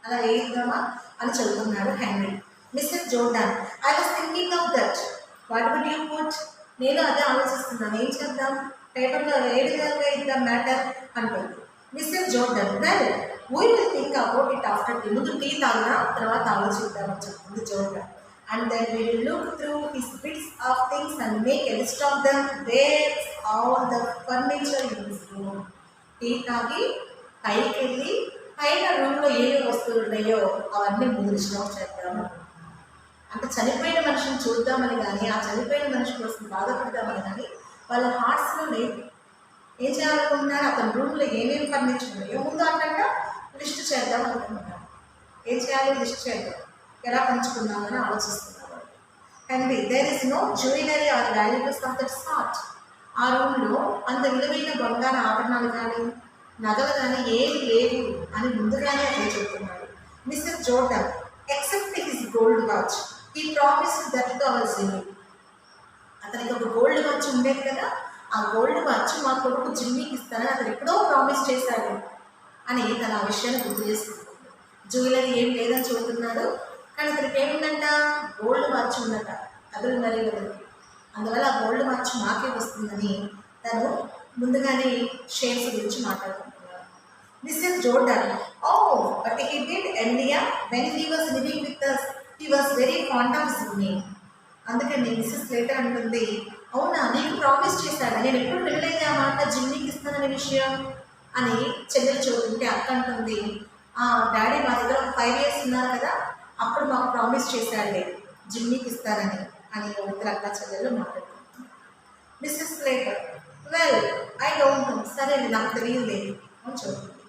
అలా వేయిద్దామా అని చెబుతున్నాడు Henry. Mrs Jordan, I was thinking of that, what would you put? నేను అదే ఆలోచిస్తున్నాను, ఏం చేద్దాం, పేపర్లో ఏ విధంగా ఇద్దాం మ్యాటర్ అంటుంది. Mrs Jordan, well we will think about it after tea. ముందు టీ తాగినా తర్వాత ఆలోచిద్దామని చెప్తుంది Jordan. And then we will look through his bits of things and make a list of them. There's all the furniture in his room. Tea తాగి పైకి వెళ్ళి పైన రూమ్లో ఏ వస్తువులు ఉన్నాయో అవన్నీ ముందు లిస్ట్ ఆఫ్ చేద్దాము. అంటే చనిపోయిన మనిషిని చూద్దామని కానీ, ఆ చనిపోయిన మనిషి కోసం బాధపడదామని కానీ వాళ్ళ హార్ట్స్లో లేదు. ఏం చేయాలనుకుంటున్నారు, అతని రూమ్లో ఏమేమి ఫర్నిచర్ ఉన్నాయో ముందు అంట లిస్ట్ చేద్దాం అనుకుంటున్నారు. ఏం చేయాలి, లిస్ట్ చేద్దాం, ఎలా పంచుకుందామని ఆలోచిస్తున్నారు. Henry, there is no jewellery or valuables of that sort. ఆ రూమ్లో అంత విలువైన బంగారు ఆభరణాలు కానీ నగలు కానీ ఏమి లేవు అని ముందుగానే అతను చెబుతున్నాడు. Mr Jordan, except his gold watch, he promise that to our Jimmy. అతనికి ఒక గోల్డ్ వాచ్ ఉండేది కదా, ఆ గోల్డ్ వాచ్ మా కొడుకు జిమ్మీకి ఇస్తానని అతను ఎప్పుడో ప్రామిస్ చేశాడు అని తన ఆ విషయాన్ని గుర్తు చేసుకుంటుంది. జ్యువెలరీ ఏం లేదని చెబుతున్నాడు, కానీ అతనికి ఏముందంట, గోల్డ్ వాచ్ ఉందట అతను మరి అతనికి. అందువల్ల ఆ గోల్డ్ వాచ్ మాకే వస్తుందని తను ముందుగానే షేర్స్ గురించి మాట్లాడుకుంటున్నాడు. Mrs Jordan, oh but he did indeed when he was living with us, he was very fond of Jimmy. అందుకని మిస్సెస్ స్లేటర్ అంటుంది, అవునా నీకు ప్రామిస్ చేశాడు, నేను ఎప్పుడు వినలేదు ఆ మాట, జిమ్మీకి ఇస్తాననే విషయం అని చెల్లెలు చెబుతుంటే అక్క అంటుంది, డాడీ మా దగ్గర ఒక 5 years ఉన్నారు కదా, అప్పుడు మాకు ప్రామిస్ చేశాడే జిమ్మీకి ఇస్తానని అని ఇద్దరు అక్క చెల్లెలు మాట్లాడుకుంటున్నాను. Mrs Slater, well I don't know, సరే నాకు తెలియలేదు అని చెబుతుంది.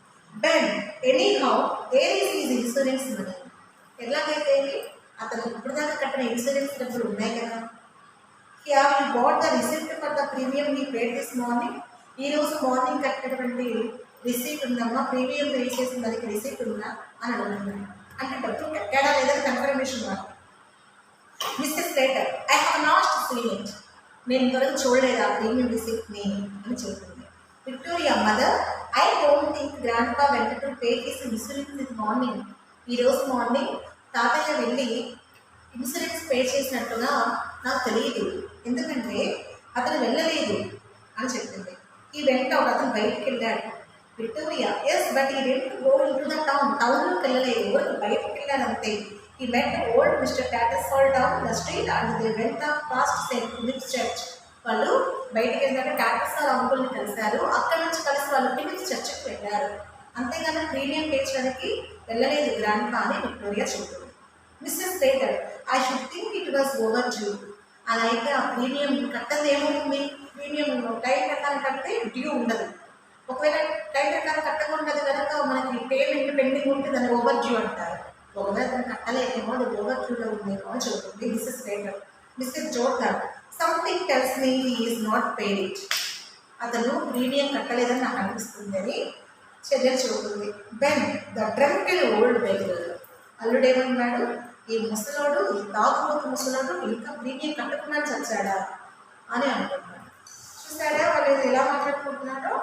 Ben, anyhow where is is insurance money. ఎలాగైతే అతను ఇప్పుడు దాకా కట్టిన ఇన్సూరెన్స్ డబ్బులు ఉన్నాయి కదా. Have you got the receipt for the premium he paid this morning. ఈరోజు మార్నింగ్ కట్టినటువంటి రిసీప్ట్ ఉందమ్మా, ప్రీమియం పే చేసిన దానికి రిసీప్ట్ ఉందా అని అడుగుతున్నాను. అంటే డబ్బులు కట్టాడా లేదా కన్ఫర్మేషన్ కాదు. Mr Slater, I have not seen it, నేను ఇంతవరకు చూడలేదు ఆ ప్రీమియం రిసీప్ట్ని అని చెబుతుంది. Victoria, mother, I don't think grandpa went to pay his insurance this morning. ఈరోజు మార్నింగ్ తాతయ్య వెళ్ళి ఇన్సూరెన్స్ పే చేసినట్టుగా నాకు తెలియదు, ఎందుకంటే అతను వెళ్ళలేదు అని చెప్పింది. ఈ వెంట అతను బయటికి వెళ్ళాడు. Victoria, yes but he didn't go into the town, టౌన్లోకి వెళ్ళలేదు, ఊరికి బయటకు వెళ్ళాడు అంతే. He met old Mr Tattersall down the street and they went off past Saint Philip's church. వాళ్ళు బయటకు వెళ్ళాక టాటర్సాల్ అంకుల్ని కలిశారు, అక్కడ నుంచి కలిసి వాళ్ళు ఫిలిప్స్ చర్చ్కి వెళ్ళారు, అంతేగాని ప్రీమియం పే చేయడానికి వెళ్ళలేదు గ్రాండ్ పా అని విక్టోరియా చెబుతుంది. Mrs Slater, I should think it was over due. అలా అయితే ఆ ప్రీమియం కట్టదు ఏముంటుంది, ప్రీమియం టైం ప్రకారం కడితే డ్యూ ఉండదు. ఒకవేళ టైం ప్రకారం కట్టకుండా కనుక మనకి పేమెంట్ పెండింగ్ ఉంటే దాన్ని ఓవర్ డ్యూ అంటారు. ఒకవేళ దాన్ని కట్టలేదేమో, అది ఓవర్ డ్యూలో ఉందేమో అని చెబుతుంది Mrs Slater. Mrs Jordan, something tells me he is not paid it. అతను ప్రీమియం కట్టలేదని నాకు అనిపిస్తుంది అని చెల్లెలు చెబుతుంది. Ben, the drunken old beggar. అల్లుడేమన్నాడు, ఈ ముసలోడు, ఈ తాగుబోతు ముసలోడు ఇంకా ప్రీమియం కట్టకుండా చచ్చాడా అని అంటున్నాడు. చూసాడా వాళ్ళు ఎలా మాట్లాడుకుంటున్నాడో.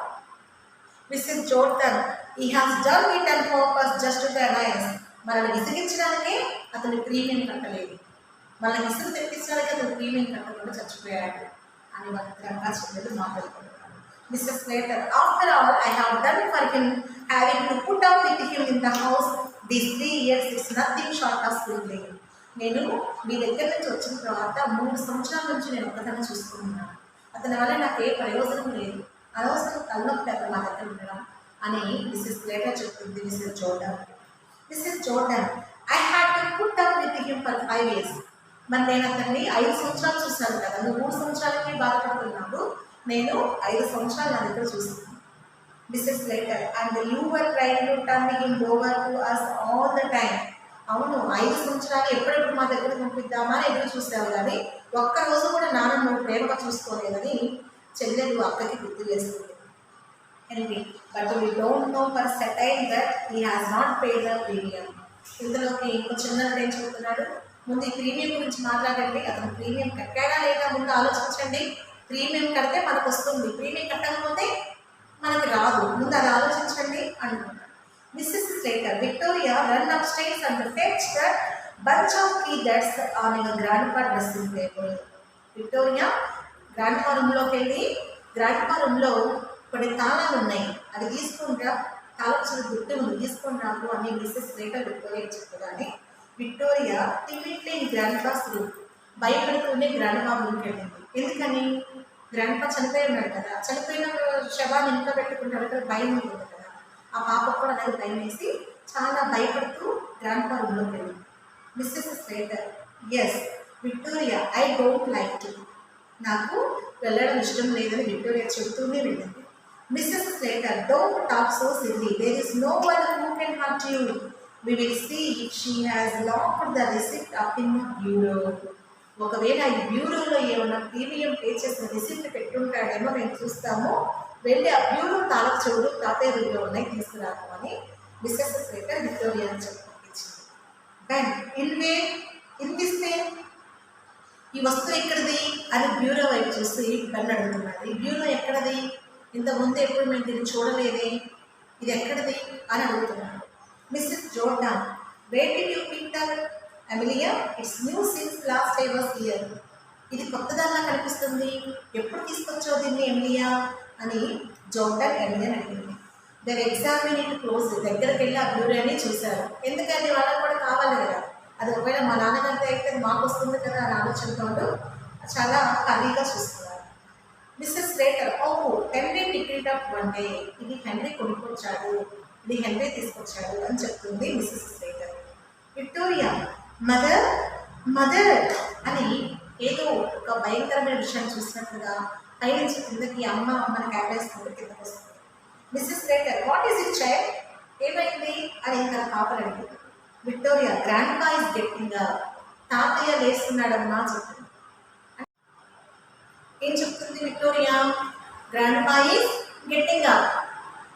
Mrs Jordan, he has done it and purpose just to annoy us. మనల్ని విసిగించడానికే అతను ప్రీమియం కట్టలేదు, మనల్ని విసుగు తెప్పించడానికి అతను ప్రీమియం కట్టకుండా చచ్చిపోయాడు అని భద్రంగా చెల్లెలు మాట్లాడుకుంటున్నాడు. Mr Slater, after all I have done for him, having to put up with him in the house these 3 years it's nothing short of schooling. నేను మీ దగ్గర నుంచి వచ్చిన తర్వాత 3 సంవత్సరాల నుంచి నేను ఒక్కదాన్ని చూసుకుంటున్నాను. అతని వల్ల నాకు ఏ ప్రయోజనం లేదు, అనవసరం తలనొప్పి అతను మా దగ్గర ఉండడం అని మిస్సెస్ స్లేటర్ చెప్తుంది Mrs Jordan. Mrs Jordan, I had to put up with him for 5 years. మరి నేను అతన్ని 5 సంవత్సరాలు చూశాను కదా, నువ్వు 3 సంవత్సరాలకి బాధపడుతున్నావు, నేను 5 సంవత్సరాలు నా దగ్గర చూస్తున్నాను. Mrs Slater, and you were trying to turn him over to us all the time. అవును, 5 సంవత్సరాలు ఎప్పుడెప్పుడు మా దగ్గర పంపిద్దామా అని ఎదురు చూసావు, కానీ ఒక్కరోజు కూడా నాన్న నువ్వు ప్రేమగా చూసుకోలేదని చెల్లెలు అక్కకి గుర్తు చేస్తుంది. Henry, but we don't know for certain that he has not paid the premium. ఇందులోకి ఇంకో చిన్న ఏం చెబుతున్నాడు, ముందు ఈ ప్రీమియం గురించి మాట్లాడండి, అతను ప్రీమియం కట్టాడా లేదా ముందు ఆలోచించండి. ప్రీమియం కడితే మనకు వస్తుంది, ప్రీమియం కట్టకపోతే మనకి రాదు, ముందు అది ఆలోచించండి అంటున్నాడు. Mrs Slater, Victoria run up stairs and fetch that bunch of key that's on your grandpa dressing table. Victoria grandpa రూమ్లోకి వెళ్ళి, గ్రాండ్పా రూమ్లో కొన్ని తాళాలు ఉన్నాయి, అది తీసుకుంటా, తాళం గుర్తు ఉంది, తీసుకొని రాకు అని మిస్సెస్ స్లేటర్ విక్టోరియా చెప్పగానే విక్టోరియా టిమిడ్లీ గ్రాండ్పాస్ రూమ్ భయపడుతూనే గ్రాండ్పా రూమ్కి వెళ్ళింది. ఎందుకని? గ్రాండ్పా చనిపోయి ఉన్నాడు కదా, చనిపోయిన శవాన్ని ఇంట్లో పెట్టుకుంటాడు కదా, భయం ఉంటుంది కదా, ఆ పాప కూడా నాకు భయం వేసి చాలా భయపడుతూ గ్రాండ్పా రూమ్లోకి వెళ్ళింది. Mrs Slater, yes Victoria, I don't like to, నాకు వెళ్ళడం ఇష్టం లేదని విక్టోరియా చెబుతూనే వెళ్ళింది. Mrs. Slater, don't talk so silly. There is no one who can hurt you. We will see if she has locked the receipt up in the bureau. ఒకవేళ ఈ బ్యూరోలో ఏమన్నా premium pay చేసిన రిసిప్ట్ పెట్టుంటాడేమో మేము చూస్తాము, వెళ్ళి ఆ బ్యూరో తాళపు చెవులు తాతయ్య రూమ్లో ఉన్నాయి తీసుకురాము అని మిస్సెస్ స్లేటర్ విక్టోరియాని చెప్పించింది. బెన్, ఇన్విస్తే ఈ వస్తువు ఎక్కడిది అని బ్యూరో వైపు చూసి బెన్ అడుగుతున్నాడు. ఈ బ్యూరో ఎక్కడది? ఇంతకుముందు ఎప్పుడు మేము దీన్ని చూడలేదే, ఇది ఎక్కడిది అని అడుగుతున్నాడు. Mrs Jordan, where did you pick that Emilia? It's new since last I was here. ఇది కొత్తదానిలా కనిపిస్తుంది, ఎప్పుడు తీసుకొచ్చావు దీన్ని ఎమిలియా అని జోర్డాన్ ఎమిలియా అడిగింది. దర్ ఎగ్జామిన్ ఇట్ క్లోజ్, దగ్గరికి వెళ్ళి ఆ బ్యూరోని చూశారు. ఎందుకంటే వాళ్ళకి కూడా కావాలి కదా, అది ఒకవేళ మా నాన్నగారితో అయితే మాకు వస్తుంది కదా అని ఆలోచనతో చాలా ఖాళీగా చూస్తున్నారు. మిస్సెస్ స్లేటర్, ఓహో Henry picked up one day, ఇది హెన్రీ కొనుక్కొచ్చాడు, ఇది హెన్రీ తీసుకొచ్చాడు అని చెప్తుంది Mrs Slater. Victoria, mother mother అని ఏదో ఒక భయంకరమైన విషయం చూసినట్లుగా పైనుంచి కిందకి అమ్మని క్యాబేసుకుంటూ కిందకి వస్తుంది. Mrs Slater, what is it child, ఏమైంది అని ఇంకా పాపలు అడిగింది. Victoria, grandpa is getting up, తాతయ్య లేస్తున్నాడమ్మా చెప్తుంది. ఏం చెప్తుంది Victoria? Grandpa is getting up,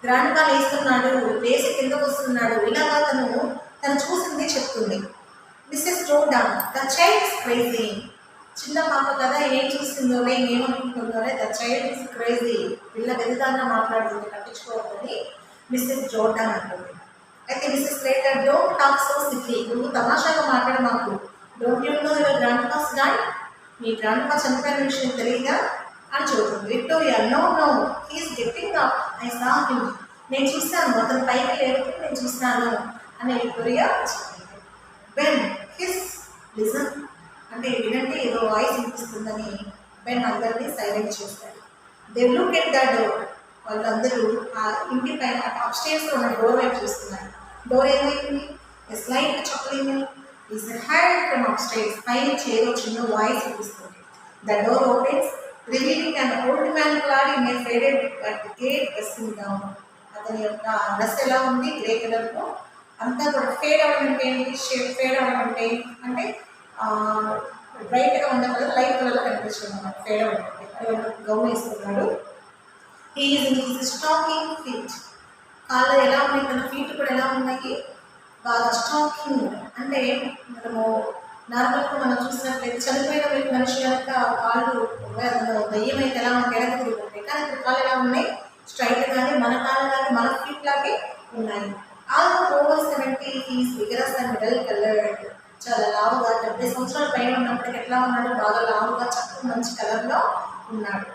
grandpa లేస్తున్నాడు, లేచి కిందకు వస్తున్నాడు, ఇలాగా తను చూసింది చెప్తుంది. Mrs Jordan, the child is crazy, చిన్న పాప కదా ఏం చూస్తుందో ఏమనుకుంటుందో, ద చైల్డ్ ఇస్ క్రేజీ, పిల్ల వెదిదాన్ని మాట్లాడుతుంది, పట్టించుకోవద్దని మిస్సెస్ జోర్డాన్ అంటుంది. అయితే Mrs Slater, don't talk so silly, నువ్వు తమాషాగా మాట్లాడ మాకు, don't you know your grandpa's died, మీ గ్రాండ్పా చనిపోయిన విషయం తెలియదా అని చెబుతుంది. Victoria, no no he is getting up, I saw him, నేను చూస్తాను, అతను పైకి లేకపోతే నేను చూస్తాను అని విక్టోరియా చెప్పింది. బెన్, హిస్ లిజన్ అంటే వినంటే ఏదో వాయిస్ వినిపిస్తుందని బెన్ అందరినీ సైలెంట్ చేస్తాడు. They look at the door, వాళ్ళందరూ ఆ ఇంటి పైన అప్ స్టేర్స్లో ఉన్న డోర్ వైపు చూస్తున్నారు. డోర్ ఏమైంది? స్లైట్ చొక్కలింది. Is heard from upstairs, పైనుంచి ఏదో చిన్న వాయిస్ వినిపిస్తుంది. The door opens, revealing and old man clad in a faded but grey dressing gown. అతని యొక్క డ్రెస్ ఎలా ఉంది? గ్రే కలర్లో, అంతా కూడా ఫేడ్ అవ్వడం అంటే ఏంటి? ఫేడ్ అవ్వడం అంటే అంటే బ్రైట్గా ఉన్న కలర్ లైట్ కలర్లో కనిపిస్తుంది అన్నమాట. ఫేడ్ అవ్వడం అంటే గౌన్ వేసుకున్నాడు. He is in his stocking feet, కాళ్ళు ఎలా ఉన్నాయి, తన ఫీట్ కూడా ఎలా ఉన్నాయి? బాగా స్టాకింగ్ అంటే మనము నార్మల్గా మనం చూసినట్లయితే చనిపోయిన మనిషి యొక్క కాళ్ళు దయ్యం అయితే ఎలా ఉంటాయి? వెనక తిరిగి ఉంటాయి, కానీ ఇప్పుడు కాళ్ళు ఎలా ఉన్నాయి? స్ట్రైట్గానే మన కాళ్ళు కానీ మన ఫీట్ లాగే ఉన్నాయి. Almost over 70, he is vigorous and well coloured. చాలా లావుగా 70 సంవత్సరాల పైన ఉన్నప్పటికీ ఎట్లా ఉన్నాడు? బాగా లావుగా చక్కగా మంచి కలర్లో ఉన్నాడు.